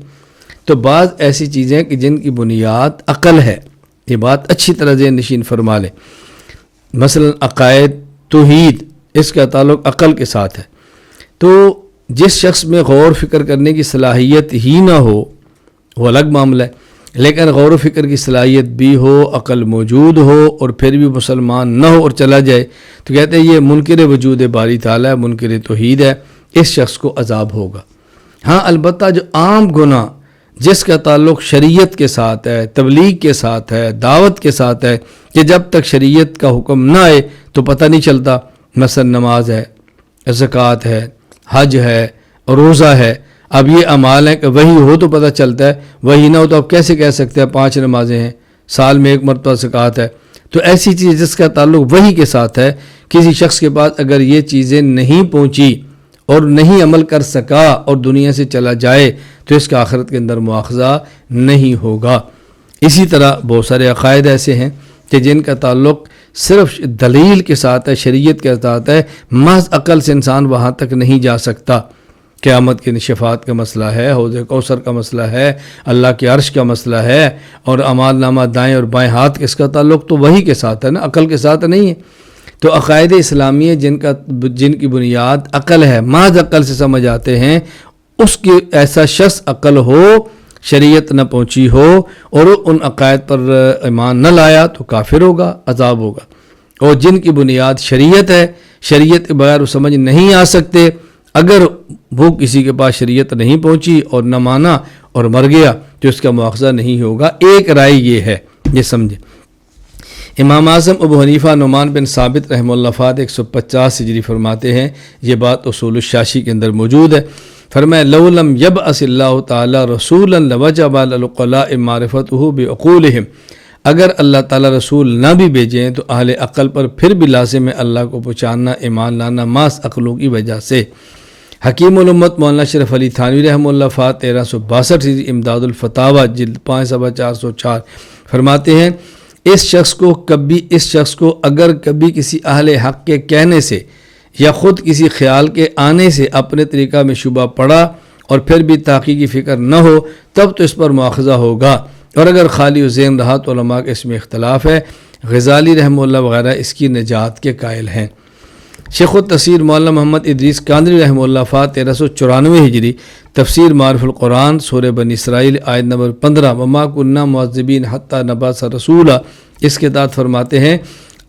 تو بعض ایسی چیزیں کہ جن کی بنیاد عقل ہے، یہ بات اچھی طرح ذہن نشین فرما لیں۔ مثلا عقائد، توحید، اس کا تعلق عقل کے ساتھ ہے۔ تو جس شخص میں غور فکر کرنے کی صلاحیت ہی نہ ہو وہ الگ معاملہ ہے، لیکن غور و فکر کی صلاحیت بھی ہو، عقل موجود ہو اور پھر بھی مسلمان نہ ہو اور چلا جائے تو کہتے ہیں یہ منکر وجود باری تعالیٰ ہے، منکر توحید ہے، اس شخص کو عذاب ہوگا۔ ہاں البتہ جو عام گناہ جس کا تعلق شریعت کے ساتھ ہے، تبلیغ کے ساتھ ہے، دعوت کے ساتھ ہے، کہ جب تک شریعت کا حکم نہ آئے تو پتہ نہیں چلتا، مثلا نماز ہے، زکوٰۃ ہے، حج ہے، روزہ ہے، اب یہ اعمال ہیں کہ وہی ہو تو پتہ چلتا ہے، وہی نہ ہو تو اب کیسے کہہ سکتے ہیں 5 نمازیں ہیں، سال میں 1 مرتبہ زکوٰۃ ہے۔ تو ایسی چیز جس کا تعلق وحی کے ساتھ ہے، کسی شخص کے پاس اگر یہ چیزیں نہیں پہنچی اور نہیں عمل کر سکا اور دنیا سے چلا جائے تو اس کا آخرت کے اندر مواخذہ نہیں ہوگا۔ اسی طرح بہت سارے عقائد ایسے ہیں کہ جن کا تعلق صرف دلیل کے ساتھ ہے، شریعت کے ساتھ ہے، محض عقل سے انسان وہاں تک نہیں جا سکتا۔ قیامت کے شفاعت کا مسئلہ ہے، حوض کوثر کا مسئلہ ہے، اللہ کے عرش کا مسئلہ ہے، اور اعمال نامہ دائیں اور بائیں ہاتھ، اس کا تعلق تو وحی کے ساتھ ہے نا، عقل کے ساتھ نہیں ہے۔ تو عقائد اسلامیہ جن کی بنیاد عقل ہے، محض عقل سے سمجھ آتے ہیں، اس کی ایسا شخص عقل ہو، شریعت نہ پہنچی ہو اور ان عقائد پر ایمان نہ لایا تو کافر ہوگا، عذاب ہوگا۔ اور جن کی بنیاد شریعت ہے، شریعت کے بغیر وہ سمجھ نہیں آ سکتے، اگر وہ کسی کے پاس شریعت نہیں پہنچی اور نہ مانا اور مر گیا تو اس کا مواخذہ نہیں ہوگا۔ ایک رائے یہ ہے، یہ سمجھے۔ امام اعظم ابو حنیفہ نعمان بن ثابت رحمہ اللہ فات 150 ہجری فرماتے ہیں، یہ بات اصول الشاشی کے اندر موجود ہے۔ فرمایا لو لم یبعث اللہ تعالی رسولا لوجب علی العقلاء معرفتہ بعقولہم، اگر اللہ تعالیٰ رسول نہ بھی بھیجیں تو اہل عقل پر پھر بھی لازم ہے اللہ کو پہچاننا، ایمان لانا محض عقلوں کی وجہ سے۔ حکیم الامت مولانا شرف علی تھانوی رحمہ اللہ فات 1362 امداد الفتاوی جلد 5 صفحہ 404 فرماتے ہیں، اس شخص کو اگر کبھی کسی اہل حق کے کہنے سے یا خود کسی خیال کے آنے سے اپنے طریقہ میں شبہ پڑا اور پھر بھی تحقیقی فکر نہ ہو تب تو اس پر مواخذہ ہوگا، اور اگر خالی و ذہن رہا تو علماء کے اس میں اختلاف ہے۔ غزالی رحمہ اللہ وغیرہ اس کی نجات کے قائل ہیں۔ شیخ التفسیر مولانا محمد ادریس کاندری رحمہ اللہ فات 1394 ہجری تفسیر معرف القرآن سورہ بنی اسرائیل آیت نمبر 15 وما کنا معذبین حتی نبعث رسولا، اس کے تحت فرماتے ہیں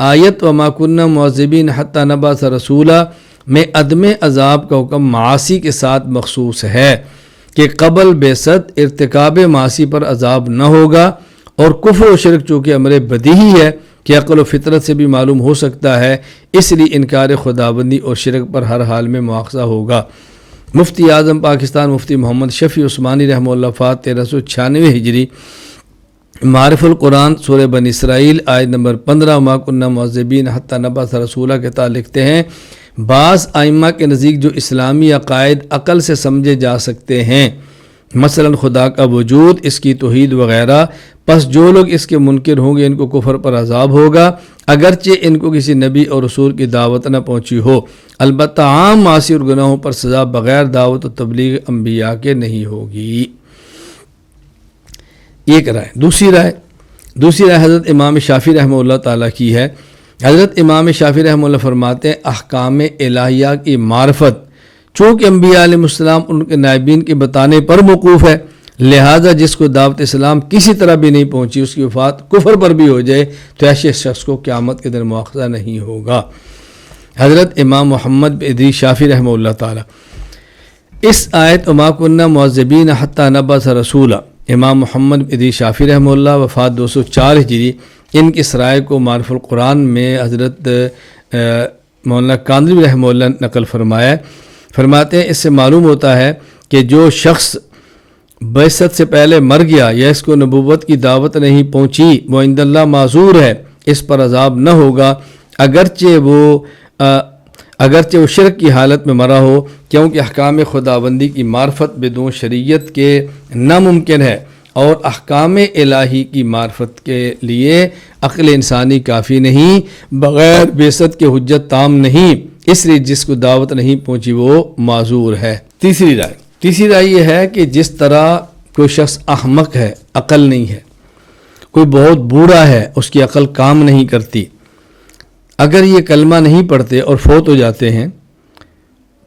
آیت وما کنا معذبین حتی نبعث رسولا میں عدم عذاب کا حکم معاصی کے ساتھ مخصوص ہے کہ قبل بعثت ارتکاب معاصی پر عذاب نہ ہوگا، اور کفر و شرک چونکہ امر بدیہی ہے کہ عقل و فطرت سے بھی معلوم ہو سکتا ہے، اس لیے انکار خداوندی اور شرک پر ہر حال میں مواخذہ ہوگا۔ مفتی اعظم پاکستان مفتی محمد شفیع عثمانی رحمہ اللہ فات 1396 ہجری معرف القرآن سورہ بنی اسرائیل آیت نمبر 15 وما کنا معذبین حتی نبعث رسولا کے تحت لکھتے ہیں، بعض ائمہ کے نزدیک جو اسلامی عقائد عقل سے سمجھے جا سکتے ہیں، مثلا خدا کا وجود، اس کی توحید وغیرہ، پس جو لوگ اس کے منکر ہوں گے ان کو کفر پر عذاب ہوگا، اگرچہ ان کو کسی نبی اور رسول کی دعوت نہ پہنچی ہو۔ البتہ عام معاصی اور گناہوں پر سزا بغیر دعوت و تبلیغ انبیاء کے نہیں ہوگی۔ ایک رائے۔ دوسری رائے حضرت امام شافعی رحمہ اللہ تعالیٰ کی ہے۔ حضرت امام شافعی رحمہ اللہ فرماتے ہیں احکام الہیہ کی معرفت چونکہ انبیاء علیہ السلام ان کے نائبین کے بتانے پر موقوف ہے، لہٰذا جس کو دعوت اسلام کسی طرح بھی نہیں پہنچی، اس کی وفات کفر پر بھی ہو جائے تو ایسے شخص کو قیامت کے دن مواخذہ نہیں ہوگا۔ حضرت امام محمد بن ادریس شافعی رحمہ اللہ تعالیٰ اس آیت وما کنا معذبین حتی نبعث رسولا، امام محمد بن ادریس شافعی رحمہ اللہ وفات 204 ہجری، ان کی سرائے کو معرف القرآن میں حضرت مولانا کاندری رحمہ اللہ نقل فرمایا، فرماتے ہیں اس سے معلوم ہوتا ہے کہ جو شخص بعثت سے پہلے مر گیا یا اس کو نبوت کی دعوت نہیں پہنچی وہ عند اللہ معذور ہے، اس پر عذاب نہ ہوگا، اگرچہ وہ شرک کی حالت میں مرا ہو، کیونکہ احکام خداوندی کی معرفت بدون شریعت کے ناممکن ہے، اور احکام الہی کی معرفت کے لیے عقل انسانی کافی نہیں، بغیر بعثت کے حجت تام نہیں، اس لیے جس کو دعوت نہیں پہنچی وہ معذور ہے۔ تیسری رائے یہ ہے کہ جس طرح کوئی شخص احمق ہے، عقل نہیں ہے، کوئی بہت بوڑھا ہے، اس کی عقل کام نہیں کرتی، اگر یہ کلمہ نہیں پڑھتے اور فوت ہو جاتے ہیں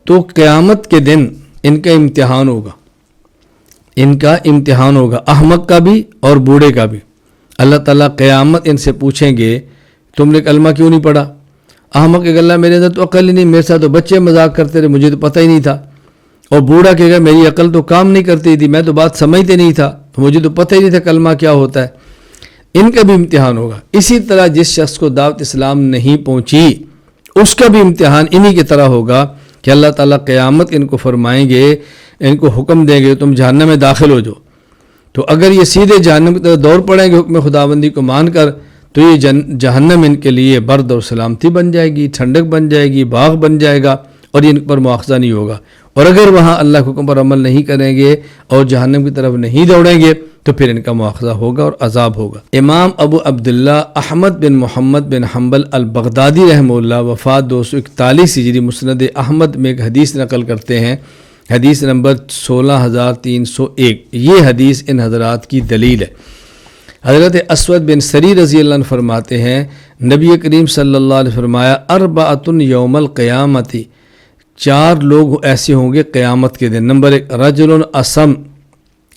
تو قیامت کے دن ان کا امتحان ہوگا۔ ان کا امتحان ہوگا، احمق کا بھی اور بوڑھے کا بھی۔ اللہ تعالیٰ قیامت ان سے پوچھیں گے تم نے کلمہ کیوں نہیں پڑھا؟ احمق کہ اللہ میرے اندر تو عقل ہی نہیں، میرے ساتھ تو بچے مذاق کرتے رہے، مجھے تو پتہ ہی نہیں تھا۔ اور بوڑھا کہے گا میری عقل تو کام نہیں کرتی تھی، میں تو بات سمجھتے نہیں تھا، مجھے تو پتہ ہی نہیں تھا کلمہ کیا ہوتا ہے۔ ان کا بھی امتحان ہوگا۔ اسی طرح جس شخص کو دعوت اسلام نہیں پہنچی اس کا بھی امتحان انہی کی طرح ہوگا کہ اللہ تعالیٰ قیامت ان کو فرمائیں گے، ان کو حکم دیں گے تم جہنم میں داخل ہو جاؤ۔ تو اگر یہ سیدھے جہنم کی طرف دوڑ پڑیں گے حکم خداوندی کو مان کر، تو یہ جہنم ان کے لیے برد اور سلامتی بن جائے گی، ٹھنڈک بن جائے گی، باغ بن جائے گا، اور ان پر مواخذہ نہیں ہوگا۔ اور اگر وہاں اللہ کے حکم پر عمل نہیں کریں گے اور جہنم کی طرف نہیں دوڑیں گے تو پھر ان کا مواخذہ ہوگا اور عذاب ہوگا۔ امام ابو عبداللہ احمد بن محمد بن حنبل البغدادی رحمہ اللہ وفات 241 ہجری مسند احمد میں ایک حدیث نقل کرتے ہیں، حدیث نمبر 16301۔ یہ حدیث ان حضرات کی دلیل ہے۔ حضرت اسود بن سری رضی اللہ عنہ فرماتے ہیں نبی کریم صلی اللہ علیہ وسلم فرمایا اربعۃ یوم القیامت، 4 لوگ ایسے ہوں گے قیامت کے دن۔ نمبر 1 رجل اسم،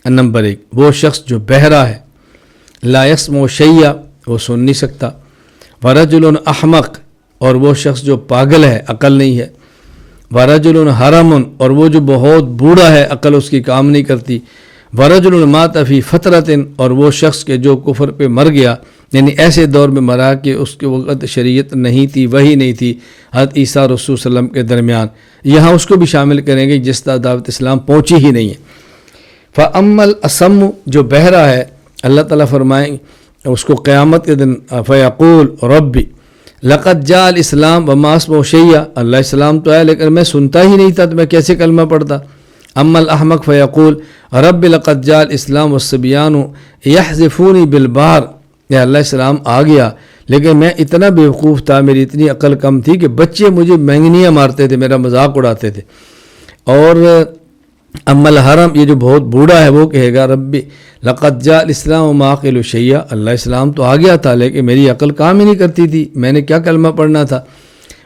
نمبر 1 وہ شخص جو بہرا ہے، لا یسمع شیئا وہ سن نہیں سکتا، ورجل احمق اور وہ شخص جو پاگل ہے عقل نہیں ہے، ورجل حرم اور وہ جو بہت بوڑھا ہے عقل اس کی کام نہیں کرتی، ورجل مات فی فترۃ اور وہ شخص کے جو کفر پہ مر گیا، یعنی ایسے دور میں مرا کہ اس کے وقت شریعت نہیں تھی، وحی نہیں تھی حضرت عیسیٰ رسول صلی اللہ علیہ وسلم کے درمیان، یہاں اس کو بھی شامل کریں گے جس طرح دعوت اسلام پہنچی ہی نہیں ہے۔ فَأَمَّا الْأَصَمُّ جو بہرا ہے، اللہ تعالیٰ فرمائیں اس کو قیامت کے دن فَيَقُولُ رَبِّ لَقَدْ جَاءَ الْإِسْلَامُ وَمَا أَسْمَعُ شَيْئًا، اللہ اسلام تو ہے لیکن میں سنتا ہی نہیں تھا تو میں کیسے کلمہ پڑھتا۔ اما الاحمق فیقول رب لقد جاء الاسلام والصبیان یحذفونی بالبحر، یا اللہ اسلام آ گیا لیکن میں اتنا بیوقوف تھا، میری اتنی عقل کم تھی کہ بچے مجھے مینگنیاں مارتے تھے، میرا مذاق اڑاتے تھے۔ اور اما الحرم یہ جو بہت بوڑھا ہے وہ کہے گا رب لقد جاء الاسلام وما اعقل شیئا، اللہ اسلام تو آ گیا تھا لیکن میری عقل کام ہی نہیں کرتی تھی، میں نے کیا کلمہ پڑھنا تھا۔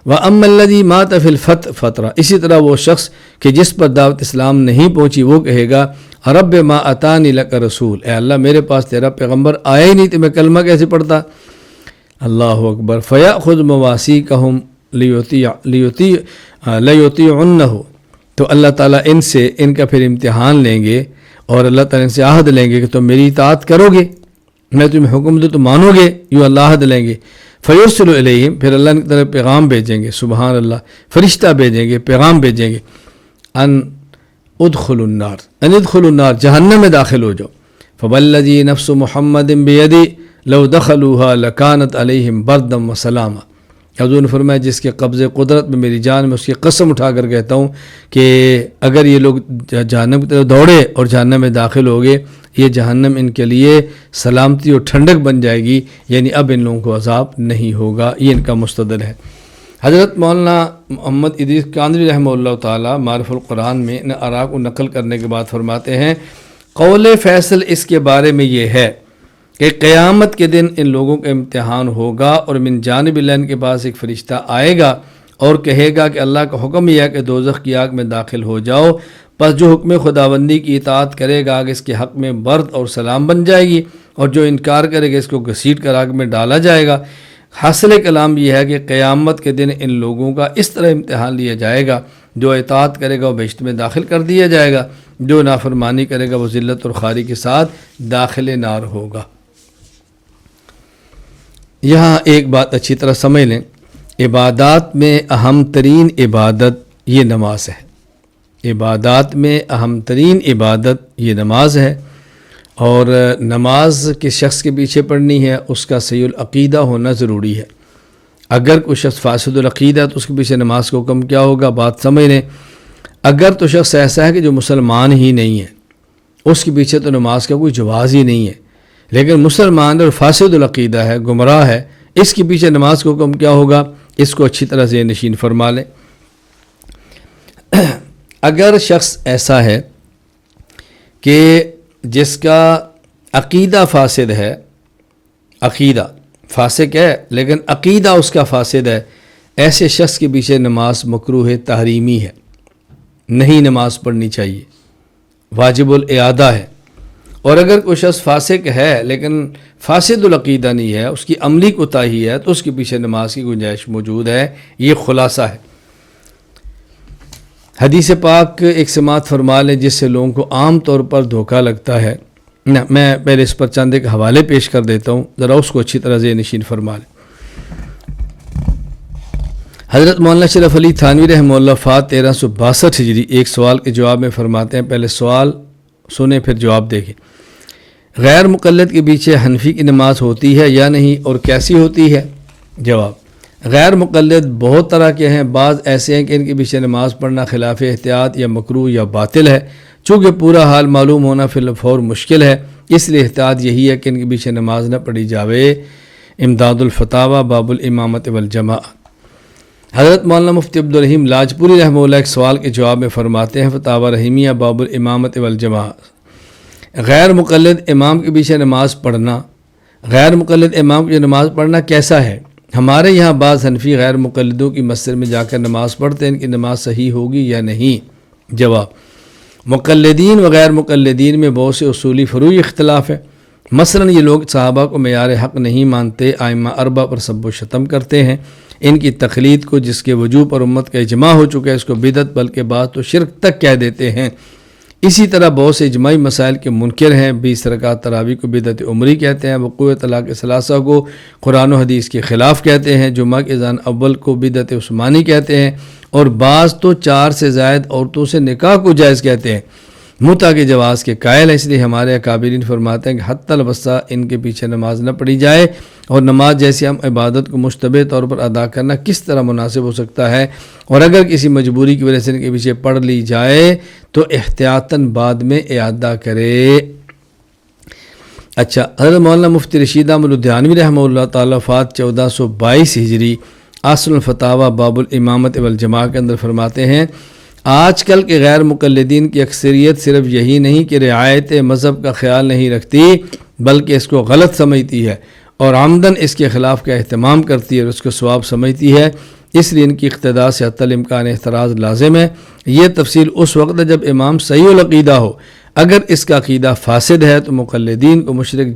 وَأَمَّا الَّذِي مَاتَ فِي الْفَتْرَةِ اسی طرح وہ شخص کہ جس پر دعوت اسلام نہیں پہنچی وہ کہے گا رب ما اتانی لک رسول، اے اللہ میرے پاس تیرا پیغمبر آیا ہی نہیں تو میں کلمہ کیسے پڑھتا۔ اللہ اکبر۔ فَيَأْخُذْ مَوَاسِيقَهُمْ لَيُطِيعُنَّهُ، تو اللہ تعالیٰ ان سے ان کا پھر امتحان لیں گے اور اللہ تعالیٰ ان سے عہد لیں گے کہ تم میری اطاعت کرو گے، میں تمہیں حکم دوں تو مانو گے، یوں اللہ عہد لیں گے۔ فیرسل الیہم، پھر اللہ کی طرف پیغام بھیجیں گے، سبحان اللہ، فرشتہ بھیجیں گے، پیغام بھیجیں گے، ان ادخلوا النار، جہنم میں داخل ہو جاؤ۔ فوالذی نفس محمد بیدی لو دخلوها لکانت علیہم بردا وسلاما، حضور نے فرمایا جس کے قبضے قدرت میں میری جان میں اس کی قسم اٹھا کر کہتا ہوں کہ اگر یہ لوگ جہنم کی طرف دوڑے اور جہنم میں داخل ہو گئے، یہ جہنم ان کے لیے سلامتی اور ٹھنڈک بن جائے گی، یعنی اب ان لوگوں کو عذاب نہیں ہوگا۔ یہ ان کا مستدل ہے۔ حضرت مولانا محمد ادریس کاندری رحمہ اللہ تعالیٰ معرف القرآن میں ان آراء کو نقل کرنے کے بعد فرماتے ہیں قول فیصل اس کے بارے میں یہ ہے کہ قیامت کے دن ان لوگوں کا امتحان ہوگا اور من جانب اللہ ان کے پاس ایک فرشتہ آئے گا اور کہے گا کہ اللہ کا حکم یہ ہے کہ دوزخ کی آگ میں داخل ہو جاؤ، پس جو حکم خداوندی کی اطاعت کرے گا آگ اس کے حق میں برد اور سلام بن جائے گی، اور جو انکار کرے گا اس کو گھسیٹ کر آگ میں ڈالا جائے گا۔ حاصل کلام یہ ہے کہ قیامت کے دن ان لوگوں کا اس طرح امتحان لیا جائے گا، جو اطاعت کرے گا وہ بہشت میں داخل کر دیا جائے گا، جو نافرمانی کرے گا وہ ذلت اور خواری کے ساتھ داخل نار ہوگا۔ یہاں ایک بات اچھی طرح سمجھ لیں، عبادات میں اہم ترین عبادت یہ نماز ہے، عبادات میں اہم ترین عبادت یہ نماز ہے، اور نماز کس شخص کے پیچھے پڑھنی ہے اس کا صحیح العقیدہ ہونا ضروری ہے۔ اگر کوئی شخص فاسد العقیدہ ہے تو اس کے پیچھے نماز کا حکم کیا ہوگا، بات سمجھ لیں۔ اگر تو شخص ایسا ہے کہ جو مسلمان ہی نہیں ہے، اس کے پیچھے تو نماز کا کوئی جواز ہی نہیں ہے، لیکن مسلمان اور فاسد العقیدہ ہے، گمراہ ہے، اس کے پیچھے نماز کا حکم کیا ہوگا، اس کو اچھی طرح سے نشین فرما لیں۔ اگر شخص ایسا ہے کہ جس کا عقیدہ فاسد ہے، عقیدہ فاسق ہے لیکن عقیدہ اس کا فاسد ہے، ایسے شخص کے پیچھے نماز مکروہ تحریمی ہے، نہیں نماز پڑھنی چاہیے، واجب الاعادہ ہے۔ اور اگر کوئی شخص فاسق ہے لیکن فاسد العقیدہ نہیں ہے، اس کی عملی کوتاہی ہے، تو اس کے پیچھے نماز کی گنجائش موجود ہے۔ یہ خلاصہ ہے۔ حدیث پاک ایک سماعت فرما لیں جس سے لوگوں کو عام طور پر دھوکہ لگتا ہے۔ میں پہلے اس پر چند ایک حوالے پیش کر دیتا ہوں، ذرا اس کو اچھی طرح ذہن نشین فرما لیں۔ حضرت مولانا شرف علی تھانوی رحمہ اللہ وفات 1362 ہجری ایک سوال کے جواب میں فرماتے ہیں، پہلے سوال سنیں پھر جواب دیکھیں۔ غیر مقلد کے پیچھے حنفی کی نماز ہوتی ہے یا نہیں اور کیسی ہوتی ہے؟ جواب: غیر مقلد بہت طرح کے ہیں، بعض ایسے ہیں کہ ان کے پیچھے نماز پڑھنا خلاف احتیاط یا مکروہ یا باطل ہے، چونکہ پورا حال معلوم ہونا فی الفور مشکل ہے، اس لیے احتیاط یہی ہے کہ ان کے پیچھے نماز نہ پڑھی جاوے۔ امداد الفتاوی باب الامامۃ والجماعہ۔ حضرت مولانا مفتی عبدالرحیم لاجپوری رحمہ اللہ ایک سوال کے جواب میں فرماتے ہیں، فتاوی رحیمیہ باب الامامۃ والجماعہ، غیر مقلد امام کے پیچھے نماز پڑھنا، غیر مقلد امام کی نماز پڑھنا کیسا ہے؟ ہمارے یہاں بعض حنفی غیر مقلدوں کی مسجد میں جا کر نماز پڑھتے ہیں، ان کی نماز صحیح ہوگی یا نہیں؟ جواب: مقلدین و غیر مقلدین میں بہت سے اصولی فروعی اختلاف ہے۔ مثلا یہ لوگ صحابہ کو معیار حق نہیں مانتے، ائمہ اربعہ پر سب و شتم کرتے ہیں، ان کی تقلید کو جس کے وجوب پر امت کا اجماع ہو چکا ہے اس کو بدعت بلکہ بعض تو شرک تک کہہ دیتے ہیں۔ اسی طرح بہت سے اجماعی مسائل کے منکر ہیں، 20 رکعت تراویح کو بدعت عمری کہتے ہیں، وقوع طلاق ثلاثہ کو قرآن و حدیث کے خلاف کہتے ہیں، جمعہ کے اذان اول کو بدعت عثمانی کہتے ہیں، اور بعض تو 4 سے زائد عورتوں سے نکاح کو جائز کہتے ہیں، متع کے جواز کے قائل ہیں۔ اس لیے ہمارے اکابرین فرماتے ہیں کہ حتی الوسع ان کے پیچھے نماز نہ پڑھی جائے، اور نماز جیسی ہم عبادت کو مشتبہ طور پر ادا کرنا کس طرح مناسب ہو سکتا ہے، اور اگر کسی مجبوری کی وجہ سے ان کے پیچھے پڑھ لی جائے تو احتیاطاً بعد میں اعادہ کرے۔ اچھا، حضرت مولانا مفتی رشید احمد لدھیانوی رحمہ اللہ تعالیٰ وفات 1422 ہجری اصل الفتاوی باب الامامۃ والجماعہ کے اندر فرماتے ہیں، آج کل کے غیر مقلدین کی اکثریت صرف یہی نہیں کہ رعایت مذہب کا خیال نہیں رکھتی بلکہ اس کو غلط سمجھتی ہے اور عمدن اس کے خلاف کا اہتمام کرتی ہے اور اس کو ثواب سمجھتی ہے، اس لیے ان کی اقتداء سے حتی الامکان احتراز لازم ہے۔ یہ تفصیل اس وقت ہے جب امام صحیح العقیدہ ہو، اگر اس کا عقیدہ فاسد ہے تو مقلدین کو مشرک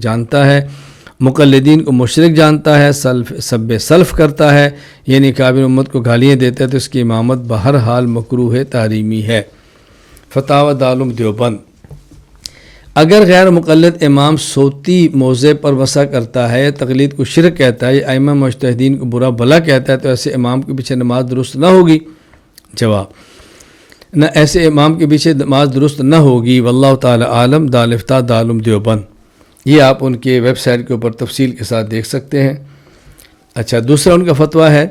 جانتا ہے، سب سلف کرتا ہے، یعنی کابر امت کو گالیاں دیتا ہے، تو اس کی امامت بہرحال مکروہ تحریمی ہے۔ فتاوی دارالعلوم دیوبند۔ اگر غیر مقلد امام صوتی موضع پر وسع کرتا ہے، تقلید کو شرک کہتا ہے، یا ائمہ مجتہدین کو برا بھلا کہتا ہے، تو ایسے امام کے پیچھے نماز درست نہ ہوگی؟ جواب: نہ، ایسے امام کے پیچھے نماز درست نہ ہوگی۔ واللہ تعالی عالم۔ دارالفتاء دارالعلوم دیوبند۔ یہ آپ ان کے ویب سائٹ کے اوپر تفصیل کے ساتھ دیکھ سکتے ہیں۔ اچھا، دوسرا ان کا فتویٰ ہے،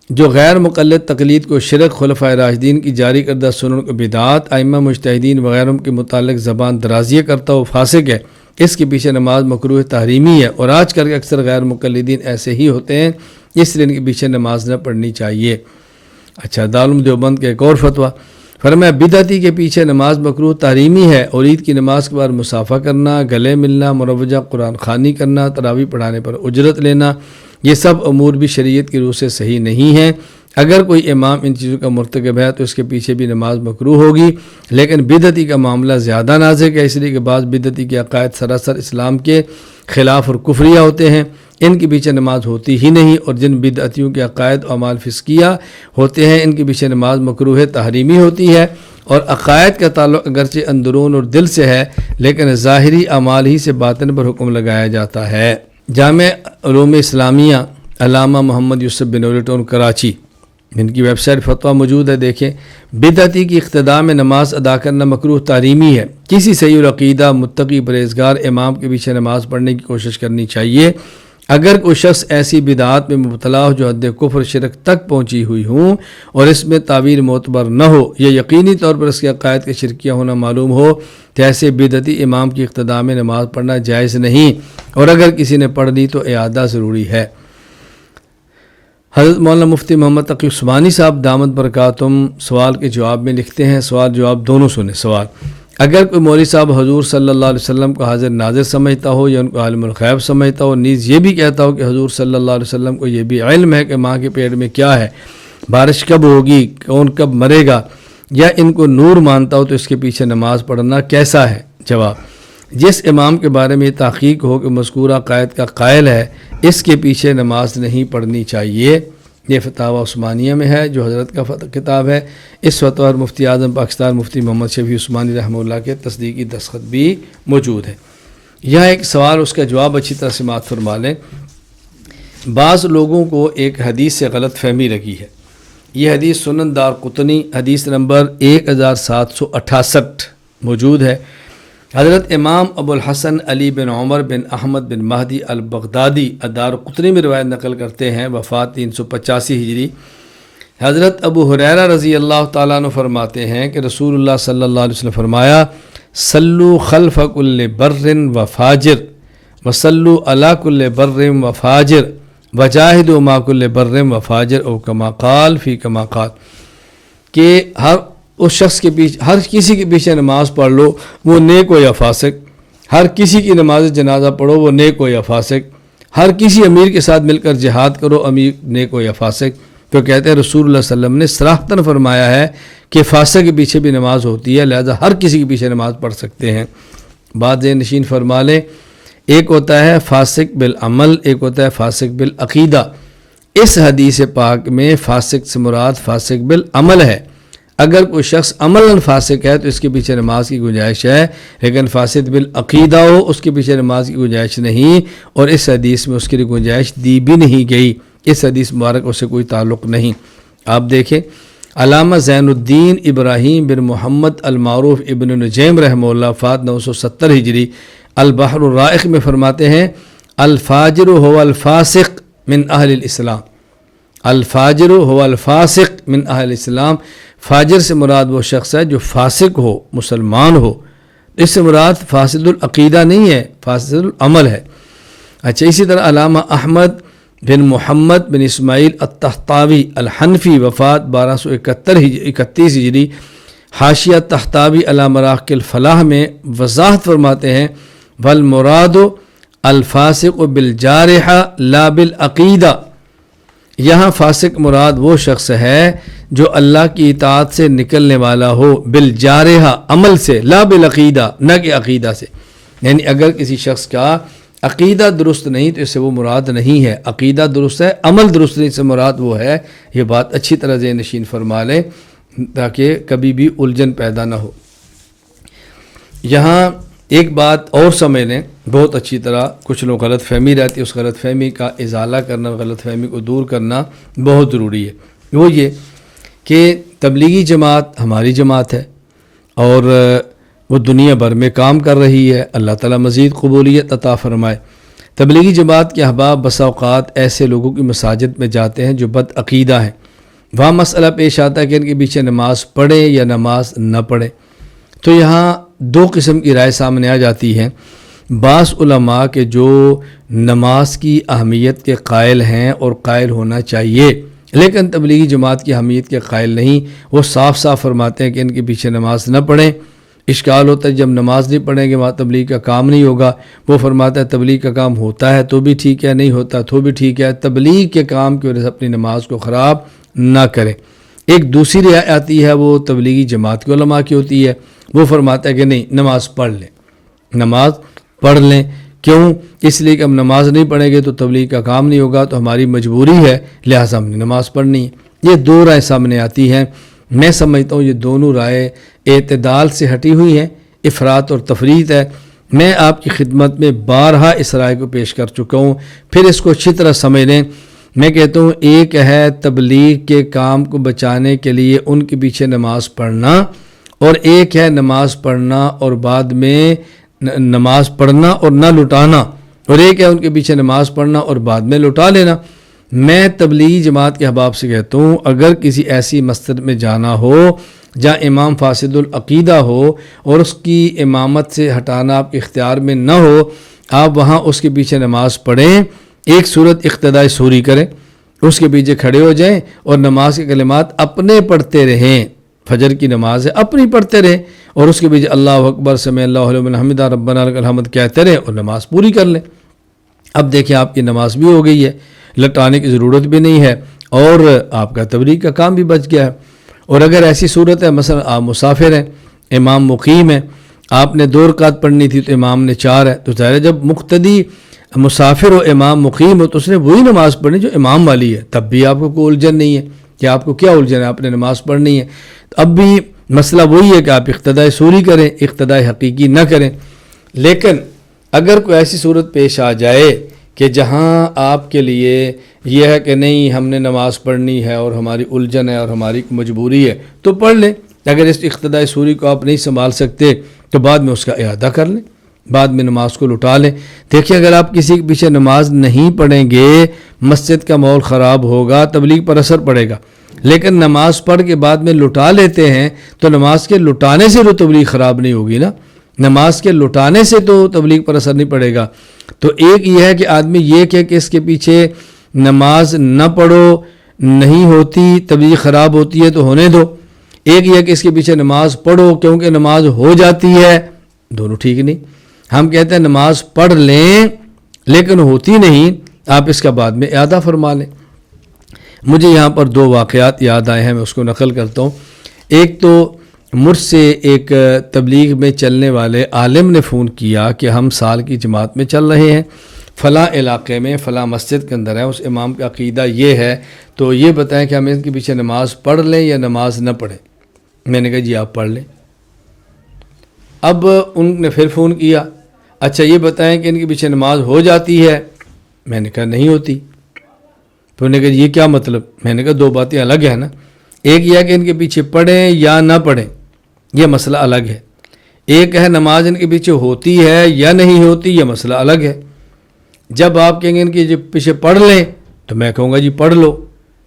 جو غیر مقلد تقلید کو شرک، خلفائے راشدین کی جاری کردہ سنن کو بدعات، ائمہ مجتہدین وغیرہ کے متعلق زبان درازیہ کرتا ہو فاسق ہے، اس کے پیچھے نماز مکروہ تحریمی ہے، اور آج کل کے اکثر غیر مقلدین ایسے ہی ہوتے ہیں، اس لیے ان کے پیچھے نماز نہ پڑھنی چاہیے۔ اچھا، دارالعلوم دیوبند کا ایک اور فتویٰ، فرمایا بدعتی کے پیچھے نماز مکروہ تحریمی ہے، اور عید کی نماز کے بعد مصافحہ کرنا، گلے ملنا، مروجہ قرآن خوانی کرنا، تراویح پڑھانے پر اجرت لینا، یہ سب امور بھی شریعت کی روح سے صحیح نہیں ہیں۔ اگر کوئی امام ان چیزوں کا مرتکب ہے تو اس کے پیچھے بھی نماز مکروہ ہوگی، لیکن بدعتی کا معاملہ زیادہ نازک ہے، اس لیے کہ بعض بدعتی کے عقائد سراسر اسلام کے خلاف اور کفریہ ہوتے ہیں، ان کے پیچھے نماز ہوتی ہی نہیں، اور جن بدعتیوں کے عقائد و اعمال فسقیہ ہوتے ہیں ان کے پیچھے نماز مکروہ تحریمی ہوتی ہے، اور عقائد کا تعلق اگرچہ اندرون اور دل سے ہے لیکن ظاہری اعمال ہی سے باطن پر حکم لگایا جاتا ہے۔ جامع علوم اسلامیہ علامہ محمد یوسف بنوری ٹاؤن کراچی، ان کی ویب سائٹ فتویٰ موجود ہے، دیکھیں۔ بدعتی کی اقتداء میں نماز ادا کرنا مکروہ تحریمی ہے، کسی صحیح العقیدہ متقی پرہیزگار امام کے پیچھے نماز پڑھنے کی کوشش کرنی چاہیے۔ اگر کوئی شخص ایسی بدعات میں مبتلا ہو جو حد کفر شرک تک پہنچی ہوئی ہوں اور اس میں تعبیر معتبر نہ ہو یا یقینی طور پر اس کے عقائد کے شرکیہ ہونا معلوم ہو، تو ایسے بدعتی امام کی اقتداء میں نماز پڑھنا جائز نہیں، اور اگر کسی نے پڑھ لی تو اعادہ ضروری ہے۔ حضرت مولانا مفتی محمد تقی عثمانی صاحب دامت برکاتہم سوال کے جواب میں لکھتے ہیں، سوال جواب دونوں سنیں۔ سوال: اگر کوئی مولوی صاحب حضور صلی اللہ علیہ وسلم کو حاضر ناظر سمجھتا ہو یا ان کو عالم الغیب سمجھتا ہو، نیز یہ بھی کہتا ہو کہ حضور صلی اللہ علیہ وسلم کو یہ بھی علم ہے کہ ماں کے پیٹ میں کیا ہے، بارش کب ہوگی، کون کب مرے گا، یا ان کو نور مانتا ہو تو اس کے پیچھے نماز پڑھنا کیسا ہے؟ جواب: جس امام کے بارے میں یہ تحقیق ہو کہ مذکورہ عقائد کا قائل ہے، اس کے پیچھے نماز نہیں پڑھنی چاہیے۔ یہ فتاوی عثمانیہ میں ہے جو حضرت کا کتاب ہے۔ اس فتویٰ پر مفتی اعظم پاکستان مفتی محمد شفیع عثمانی رحمہ اللہ کے تصدیقی دستخط بھی موجود ہے۔ یہاں ایک سوال، اس کا جواب اچھی طرح سماعت فرما لیں۔ بعض لوگوں کو ایک حدیث سے غلط فہمی لگی ہے۔ یہ حدیث سنن دارقطنی حدیث نمبر 1768 موجود ہے۔ حضرت امام ابو الحسن علی بن عمر بن احمد بن مہدی البغدادی دارقطنی میں روایت نقل کرتے ہیں، وفات 385 ہجری۔ حضرت ابو ہریرہ رضی اللہ تعالیٰ عنہ فرماتے ہیں کہ رسول اللہ صلی اللہ علیہ وسلم فرمایا: صلو خلف کل بر و فاجر وصلو علی کل بر و فاجر وجاہدوا مع کل بر و فاجر او کما قال فی کما قال، کہ ہر اس شخص کے پیچھے، ہر کسی کے پیچھے نماز پڑھ لو وہ نیک ہو یا فاسق، ہر کسی کی نماز جنازہ پڑھو وہ نیک ہو یا فاسق، ہر کسی امیر کے ساتھ مل کر جہاد کرو امیر نیک ہو یا فاسق۔ تو کہتے ہیں رسول اللہ صلی اللہ علیہ وسلم نے صراحتاً فرمایا ہے کہ فاسق کے پیچھے بھی نماز ہوتی ہے، لہذا ہر کسی کے پیچھے نماز پڑھ سکتے ہیں۔ بات ذہن نشین فرما لیں، ایک ہوتا ہے فاسق بالعمل، ایک ہوتا ہے فاسق بالعقیدہ۔ اس حدیث پاک میں فاسق سے مراد فاسق بالعمل ہے۔ اگر کوئی شخص عملاً فاسق ہے تو اس کے پیچھے نماز کی گنجائش ہے، لیکن فاسق بالعقیدہ ہو اس کے پیچھے نماز کی گنجائش نہیں، اور اس حدیث میں اس کے لیے گنجائش دی بھی نہیں گئی۔ اس حدیث مبارک سے کوئی تعلق نہیں۔ آپ دیکھیں علامہ زین الدین ابراہیم بن محمد المعروف ابن نجیم رحمہ اللہ وفات 970 ہجری البحر الرائق میں فرماتے ہیں: الفاجر هو الفاسق من اہل الاسلام، الفاجر هو الفاسق من اہل الاسلام۔ فاجر سے مراد وہ شخص ہے جو فاسق ہو، مسلمان ہو۔ اس سے مراد فاسد العقیدہ نہیں ہے، فاسد العمل ہے۔ اچھا، اسی طرح علامہ احمد بن محمد بن اسماعیل الطحطاوی الحنفی وفات 1231 ہجری حاشیہ طحطاوی علی مراق الفلاح میں وضاحت فرماتے ہیں: والمراد الفاسق بالجارحہ لا بالعقیدہ۔ یہاں فاسق مراد وہ شخص ہے جو اللہ کی اطاعت سے نکلنے والا ہو، بالجارحہ عمل سے، لا بالعقیدہ نہ کہ عقیدہ سے۔ یعنی اگر کسی شخص کا عقیدہ درست نہیں تو اس سے وہ مراد نہیں ہے، عقیدہ درست ہے، عمل درست نہیں سے مراد وہ ہے۔ یہ بات اچھی طرح ذہن نشین فرما لیں تاکہ کبھی بھی الجھن پیدا نہ ہو۔ یہاں ایک بات اور سمجھ لیں بہت اچھی طرح، کچھ لوگ غلط فہمی رہتی ہے، اس غلط فہمی کا ازالہ کرنا، غلط فہمی کو دور کرنا بہت ضروری ہے۔ وہ یہ کہ تبلیغی جماعت ہماری جماعت ہے اور وہ دنیا بھر میں کام کر رہی ہے، اللہ تعالیٰ مزید قبولیت عطا فرمائے۔ تبلیغی جماعت کے احباب بسا اوقات ایسے لوگوں کی مساجد میں جاتے ہیں جو بد عقیدہ ہیں، وہاں مسئلہ پیش آتا ہے کہ ان کے پیچھے نماز پڑھیں یا نماز نہ پڑھیں۔ تو یہاں دو قسم کی رائے سامنے آ جاتی ہیں۔ بعض علماء کے جو نماز کی اہمیت کے قائل ہیں اور قائل ہونا چاہیے، لیکن تبلیغی جماعت کی اہمیت کے قائل نہیں، وہ صاف صاف فرماتے ہیں کہ ان کے پیچھے نماز نہ پڑھیں۔ اشکال ہوتا ہے جب نماز نہیں پڑھیں گے وہاں تبلیغ کا کام نہیں ہوگا۔ وہ فرماتا ہے تبلیغ کا کام ہوتا ہے تو بھی ٹھیک ہے، نہیں ہوتا تو بھی ٹھیک ہے، تبلیغ کے کام کی وجہ سے اپنی نماز کو خراب نہ کریں۔ ایک دوسری رائے آتی ہے، وہ تبلیغی جماعت کے علماء کی ہوتی ہے، وہ فرماتا ہے کہ نہیں، نماز پڑھ لیں، نماز پڑھ لیں۔ کیوں؟ اس لیے کہ ہم نماز نہیں پڑھیں گے تو تبلیغ کا کام نہیں ہوگا، تو ہماری مجبوری ہے، لہٰذا ہم نے نماز پڑھنی ہے۔ یہ دو رائے سامنے آتی ہیں۔ میں سمجھتا ہوں یہ دونوں رائے اعتدال سے ہٹی ہوئی ہیں، افراط اور تفریط ہے۔ میں آپ کی خدمت میں بارہا اس رائے کو پیش کر چکا ہوں، پھر اس کو اچھی طرح سمجھ لیں۔ میں کہتا ہوں ایک ہے تبلیغ کے کام کو بچانے کے لیے ان کے پیچھے نماز پڑھنا، اور ایک ہے نماز پڑھنا اور بعد میں نماز پڑھنا اور نہ لٹانا، اور ایک ہے ان کے پیچھے نماز پڑھنا اور بعد میں لٹا لینا۔ میں تبلیغی جماعت کے احباب سے کہتا ہوں اگر کسی ایسی مسجد میں جانا ہو جہاں امام فاسد العقیدہ ہو اور اس کی امامت سے ہٹانا آپ کے اختیار میں نہ ہو، آپ وہاں اس کے پیچھے نماز پڑھیں، ایک صورت اقتداء سوری کریں، اس کے پیچھے کھڑے ہو جائیں اور نماز کے کلمات اپنے پڑھتے رہیں۔ فجر کی نماز ہے اپنی پڑھتے رہیں اور اس کے پیچھے اللہ اکبر سمع اللہ لمن حمدہ ربنا لک الحمد کہتے رہیں اور نماز پوری کر لیں۔ اب دیکھیں آپ کی نماز بھی ہو گئی ہے، لٹانے کی ضرورت بھی نہیں ہے، اور آپ کا تبلیغ کا کام بھی بچ گیا ہے۔ اور اگر ایسی صورت ہے مثلا آپ مسافر ہیں، امام مقیم ہے، آپ نے 2 رکعت پڑھنی تھی تو امام نے 4 ہے، تو ظاہر ہے جب مقتدی مسافر ہو امام مقیم ہو تو اس نے وہی نماز پڑھنی جو امام والی ہے، تب بھی آپ کو کوئی الجھن نہیں ہے کہ آپ کو کیا الجھن ہے، آپ نے نماز پڑھنی ہے۔ اب بھی مسئلہ وہی ہے کہ آپ اقتداء سوری کریں، اقتداء حقیقی نہ کریں۔ لیکن اگر کوئی ایسی صورت پیش آ جائے کہ جہاں آپ کے لیے یہ ہے کہ نہیں ہم نے نماز پڑھنی ہے اور ہماری الجھن ہے اور ہماری مجبوری ہے تو پڑھ لیں، اگر اس اقتداء سوری کو آپ نہیں سنبھال سکتے تو بعد میں اس کا اعادہ کر لیں، بعد میں نماز کو لٹا لیں۔ دیکھیں اگر آپ کسی کے پیچھے نماز نہیں پڑھیں گے مسجد کا ماحول خراب ہوگا، تبلیغ پر اثر پڑے گا، لیکن نماز پڑھ کے بعد میں لٹا لیتے ہیں تو نماز کے لٹانے سے تو تبلیغ خراب نہیں ہوگی نا، نماز کے لٹانے سے تو تبلیغ پر اثر نہیں پڑے گا۔ تو ایک یہ ہے کہ آدمی یہ کہے کہ اس کے پیچھے نماز نہ پڑھو، نہیں ہوتی تبلیغ خراب ہوتی ہے تو ہونے دو، ایک یہ ہے کہ اس کے پیچھے نماز پڑھو کیونکہ نماز ہو جاتی ہے، دونوں ٹھیک نہیں۔ ہم کہتے ہیں نماز پڑھ لیں لیکن ہوتی نہیں، آپ اس کا بعد میں اعادہ فرما لیں۔ مجھے یہاں پر 2 واقعات یاد آئے ہیں، میں اس کو نقل کرتا ہوں۔ ایک تو مجھ سے ایک تبلیغ میں چلنے والے عالم نے فون کیا کہ ہم سال کی جماعت میں چل رہے ہیں، فلاں علاقے میں فلاں مسجد کے اندر ہے، اس امام کا عقیدہ یہ ہے، تو یہ بتائیں کہ ہم ان کے پیچھے نماز پڑھ لیں یا نماز نہ پڑھیں۔ میں نے کہا جی آپ پڑھ لیں۔ اب ان نے پھر فون کیا، اچھا یہ بتائیں کہ ان کے پیچھے نماز ہو جاتی ہے؟ میں نے کہا نہیں ہوتی۔ تو انہوں نے کہا یہ کیا مطلب؟ میں نے کہا 2 باتیں الگ ہیں نا، ایک یہ ہے کہ ان کے پیچھے پڑھیں یا نہ پڑھیں، یہ مسئلہ الگ ہے، ایک ہے نماز ان کے پیچھے ہوتی ہے یا نہیں ہوتی، یہ مسئلہ الگ ہے۔ جب آپ کہیں گے ان کے پیچھے پڑھ لیں تو میں کہوں گا جی پڑھ لو،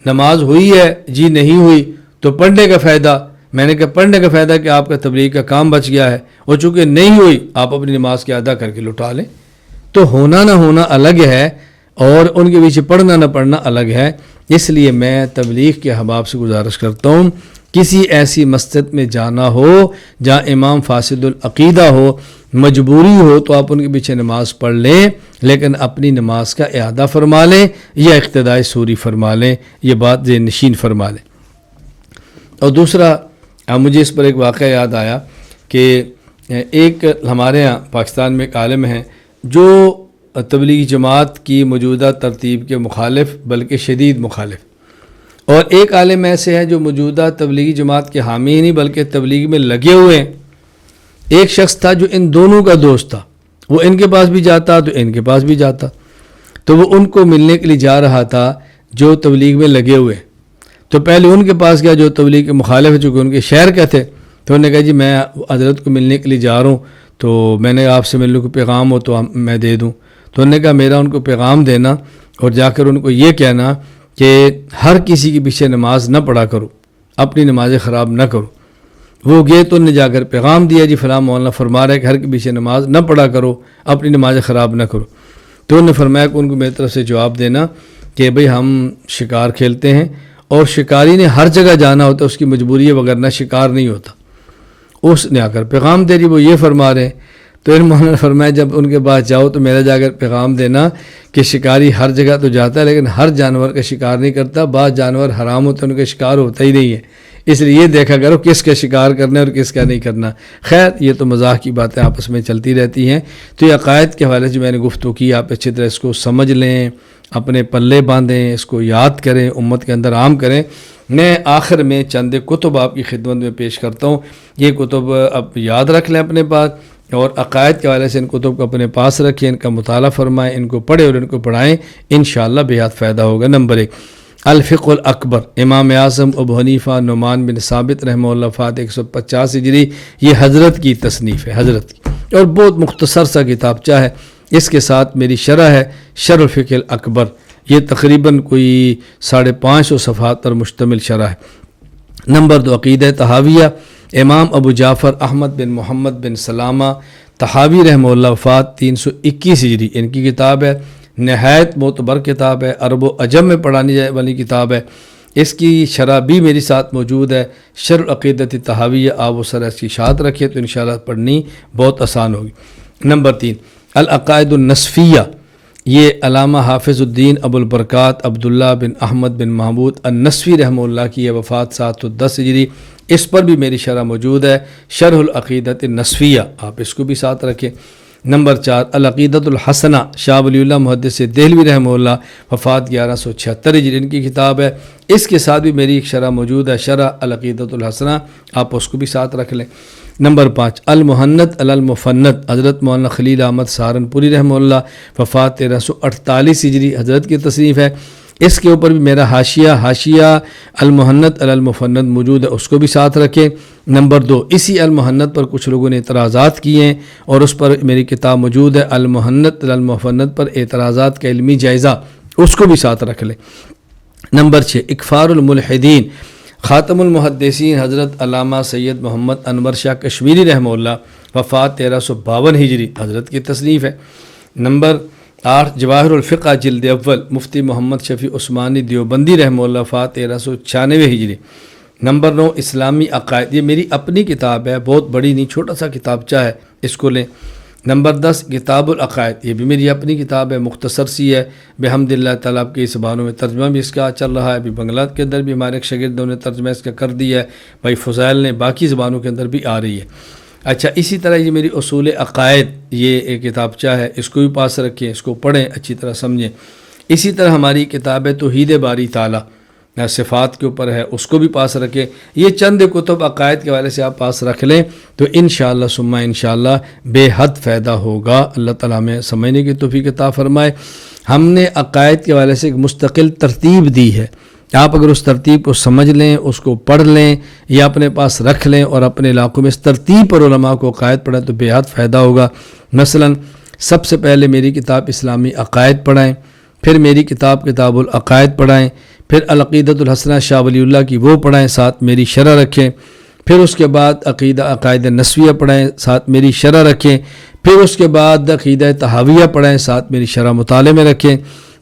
نماز ہوئی ہے جی نہیں ہوئی تو پڑھنے کا فائدہ، میں نے کہا پڑھنے کا فائدہ کہ آپ کا تبلیغ کا کام بچ گیا ہے، اور چونکہ نہیں ہوئی آپ اپنی نماز کے ادا کر کے لٹا لیں۔ تو ہونا نہ ہونا الگ ہے اور ان کے پیچھے پڑھنا نہ پڑھنا الگ ہے۔ اس لیے میں تبلیغ کے احباب سے گزارش کرتا ہوں کسی ایسی مسجد میں جانا ہو جہاں امام فاسد العقیدہ ہو، مجبوری ہو تو آپ ان کے پیچھے نماز پڑھ لیں، لیکن اپنی نماز کا اعادہ فرما لیں یا اقتداء سوری فرما لیں، یہ بات ذہن نشین فرما لیں۔ اور دوسرا مجھے اس پر ایک واقعہ یاد آیا کہ ایک ہمارے ہاں پاکستان میں ایک عالم ہیں جو تبلیغی جماعت کی موجودہ ترتیب کے مخالف بلکہ شدید مخالف، اور ایک عالم ایسے ہیں جو موجودہ تبلیغی جماعت کے حامی ہی نہیں بلکہ تبلیغ میں لگے ہوئے ہیں۔ ایک شخص تھا جو ان دونوں کا دوست تھا، وہ ان کے پاس بھی جاتا تو ان کے پاس بھی جاتا، تو وہ ان کو ملنے کے لیے جا رہا تھا جو تبلیغ میں لگے ہوئے۔ تو پہلے ان کے پاس گیا جو تبلیغ کے مخالف ہے، چونکہ ان کے شہر کا تھے، تو انہوں نے کہا جی میں حضرت کو ملنے کے لیے جا رہا ہوں، تو میں نے آپ سے ملنے کو پیغام ہو تو میں دے دوں۔ تو انہوں نے کہا میرا ان کو پیغام دینا اور جا کر ان کو یہ کہنا کہ ہر کسی کے پیچھے نماز نہ پڑھا کرو، اپنی نمازیں خراب نہ کرو۔ وہ گئے تو انہوں نے جا کر پیغام دیا جی فلاں مولانا فرما رہا ہے کہ ہر کے پیچھے نماز نہ پڑھا کرو، اپنی نمازیں خراب نہ کرو۔ تو انہوں نے فرمایا کہ ان کو میری طرف سے جواب دینا کہ بھئی ہم شکار کھیلتے ہیں اور شکاری نے ہر جگہ جانا ہوتا ہے، اس کی مجبوری ہے وگرنہ شکار نہیں ہوتا۔ اس نے آ کر پیغام دے دی، وہ یہ فرما رہے ہیں۔ تو ان مولانا نے فرمایا جب ان کے پاس جاؤ تو میرا جا کر پیغام دینا کہ شکاری ہر جگہ تو جاتا ہے لیکن ہر جانور کا شکار نہیں کرتا، بعض جانور حرام ہوتے ہیں ان کا شکار ہوتا ہی نہیں ہے، اس لیے یہ دیکھا کرو کس کا شکار کرنا ہے اور کس کا نہیں کرنا۔ خیر یہ تو مزاح کی باتیں آپس میں چلتی رہتی ہیں۔ تو یہ عقائد کے حوالے سے میں نے گفتگو کی، آپ اچھی طرح اس کو سمجھ لیں، اپنے پلے باندھیں، اس کو یاد کریں، امت کے اندر عام کریں۔ میں آخر میں چند کتب آپ کی خدمت میں پیش کرتا ہوں، یہ کتب اب یاد رکھ لیں اپنے پاس، اور عقائد کے حوالے سے ان کتب کو اپنے پاس رکھیں، ان کا مطالعہ فرمائیں، ان کو پڑھیں اور ان کو پڑھائیں، انشاءاللہ بے حد فائدہ ہوگا۔ نمبر 1 الفقہ الاکبر، امام اعظم ابو حنیفہ نعمان بن ثابت رحمہ اللہ وفات 150 ہجری، یہ حضرت کی تصنیف ہے، حضرت کی، اور بہت مختصر سا کتابچہ ہے۔ اس کے ساتھ میری شرح ہے شرح الفقہ الاکبر، یہ تقریباً کوئی 550 صفحات پر مشتمل شرح ہے۔ نمبر 2 عقیدہ طحاویہ، امام ابو جعفر احمد بن محمد بن سلامہ طحاوی رحمہ اللہ وفات 321 ہجری، ان کی کتاب ہے، نہایت معتبر کتاب ہے، عرب و عجم میں پڑھانی جائے والی کتاب ہے۔ اس کی شرح بھی میری ساتھ موجود ہے، شرح العقیدۃ طحاویہ، آپ وہ سر اس کی اشاعت رکھیے تو انشاءاللہ پڑھنی بہت آسان ہوگی۔ نمبر 3 العقائد النصفیہ، یہ علامہ حافظ الدین ابو البرکات عبداللہ بن احمد بن محمود النسوی رحمہ اللہ کی یہ وفات 710 ہجری، اس پر بھی میری شرح موجود ہے، شرح العقیدۃ النسویہ، آپ اس کو بھی ساتھ رکھیں۔ نمبر 4 العقیدۃ الحسنہ، شاہ ولی اللہ محدث دہلوی رحمہ اللہ، وفات 1176 ہجری، ان کی کتاب ہے، اس کے ساتھ بھی میری ایک شرح موجود ہے، شرح العقیدۃ الحسنہ، آپ اس کو بھی ساتھ رکھ لیں۔ نمبر 5 المحنت علی المفند، حضرت مولانا خلیل احمد سہارنپوری رحمہ اللہ، وفات 1348 ہجری، حضرت کی تصنیف ہے، اس کے اوپر بھی میرا حاشیہ المحنت علی المفند موجود ہے، اس کو بھی ساتھ رکھیں۔ نمبر 2 اسی المحنت پر کچھ لوگوں نے اعتراضات کیے ہیں اور اس پر میری کتاب موجود ہے، المحنت علی المفند پر اعتراضات کا علمی جائزہ، اس کو بھی ساتھ رکھ لیں۔ نمبر 6 اکفار الملحدین، خاتم المحدثین حضرت علامہ سید محمد انور شاہ کشمیری رحمہ اللہ، وفات 1352 ہجری، حضرت کی تصنیف ہے۔ نمبر 8 جواہر الفقہ جلد اول، مفتی محمد شفیع عثمانی دیوبندی رحمہ اللہ، وفات 1396 ہجری۔ نمبر 9 اسلامی عقائد، یہ میری اپنی کتاب ہے، بہت بڑی نہیں، چھوٹا سا کتابچہ ہے، اس کو لیں۔ نمبر 10 کتاب العقائد، یہ بھی میری اپنی کتاب ہے، مختصر سی ہے، بحمد اللہ تعالیٰ آپ کی زبانوں میں ترجمہ بھی اس کا چل رہا ہے، ابھی بنگلہ کے اندر بھی ہمارے ایک شاگردوں نے ترجمہ اس کا کر دیا ہے، بھائی فضائل نے، باقی زبانوں کے اندر بھی آ رہی ہے۔ اچھا، اسی طرح یہ میری اصول عقائد، یہ ایک کتابچہ ہے، اس کو بھی پاس رکھیں، اس کو پڑھیں، اچھی طرح سمجھیں۔ اسی طرح ہماری کتاب ہے توحید باری تعالیٰ، صفات کے اوپر ہے، اس کو بھی پاس رکھیں۔ یہ چند کتب عقائد کے حوالے سے آپ پاس رکھ لیں تو انشاءاللہ ثم انشاءاللہ بے حد فائدہ ہوگا۔ اللہ تعالیٰ ہمیں سمجھنے کی توفیق عطا فرمائے۔ ہم نے عقائد کے حوالے سے ایک مستقل ترتیب دی ہے، آپ اگر اس ترتیب کو سمجھ لیں، اس کو پڑھ لیں یا اپنے پاس رکھ لیں اور اپنے علاقوں میں اس ترتیب پر علماء کو عقائد پڑھیں تو بے حد فائدہ ہوگا۔ مثلا سب سے پہلے میری کتاب اسلامی عقائد پڑھائیں، پھر میری کتاب العقائد پڑھائیں، پھر العقیدۃ الحسنہ شاہ ولی اللہ کی وہ پڑھائیں، ساتھ میری شرح رکھیں، پھر اس کے بعد عقائد نسویہ پڑھائیں، ساتھ میری شرح رکھیں، پھر اس کے بعد عقیدہ طحاویہ پڑھائیں، ساتھ میری شرح مطالعے میں رکھیں،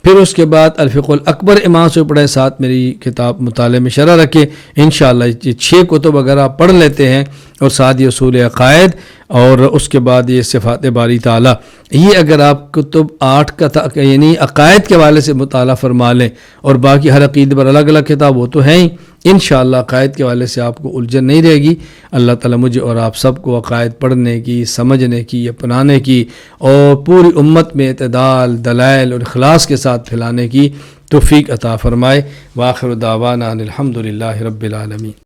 پھر اس کے بعد الفقہ الاکبر امام سے پڑھیں، ساتھ میری کتاب مطالعے میں شرح رکھیں۔ انشاءاللہ یہ 6 کتب اگر آپ پڑھ لیتے ہیں اور ساتھ یہ اصول عقائد اور اس کے بعد یہ صفات باری تعالیٰ، یہ اگر آپ کتب 8 کا یعنی عقائد کے حوالے سے مطالعہ فرما لیں اور باقی ہر عقیدے پر الگ الگ کتاب وہ تو ہیں ہی، انشاءاللہ عقائد کے حوالے سے آپ کو الجھن نہیں رہے گی۔ اللہ تعالیٰ مجھے اور آپ سب کو عقائد پڑھنے کی، سمجھنے کی، اپنانے کی اور پوری امت میں اعتدال، دلائل اور اخلاص کے ساتھ پھیلانے کی توفیق عطا فرمائے۔ وآخر دعوانا ان الحمد للہ رب العالمین۔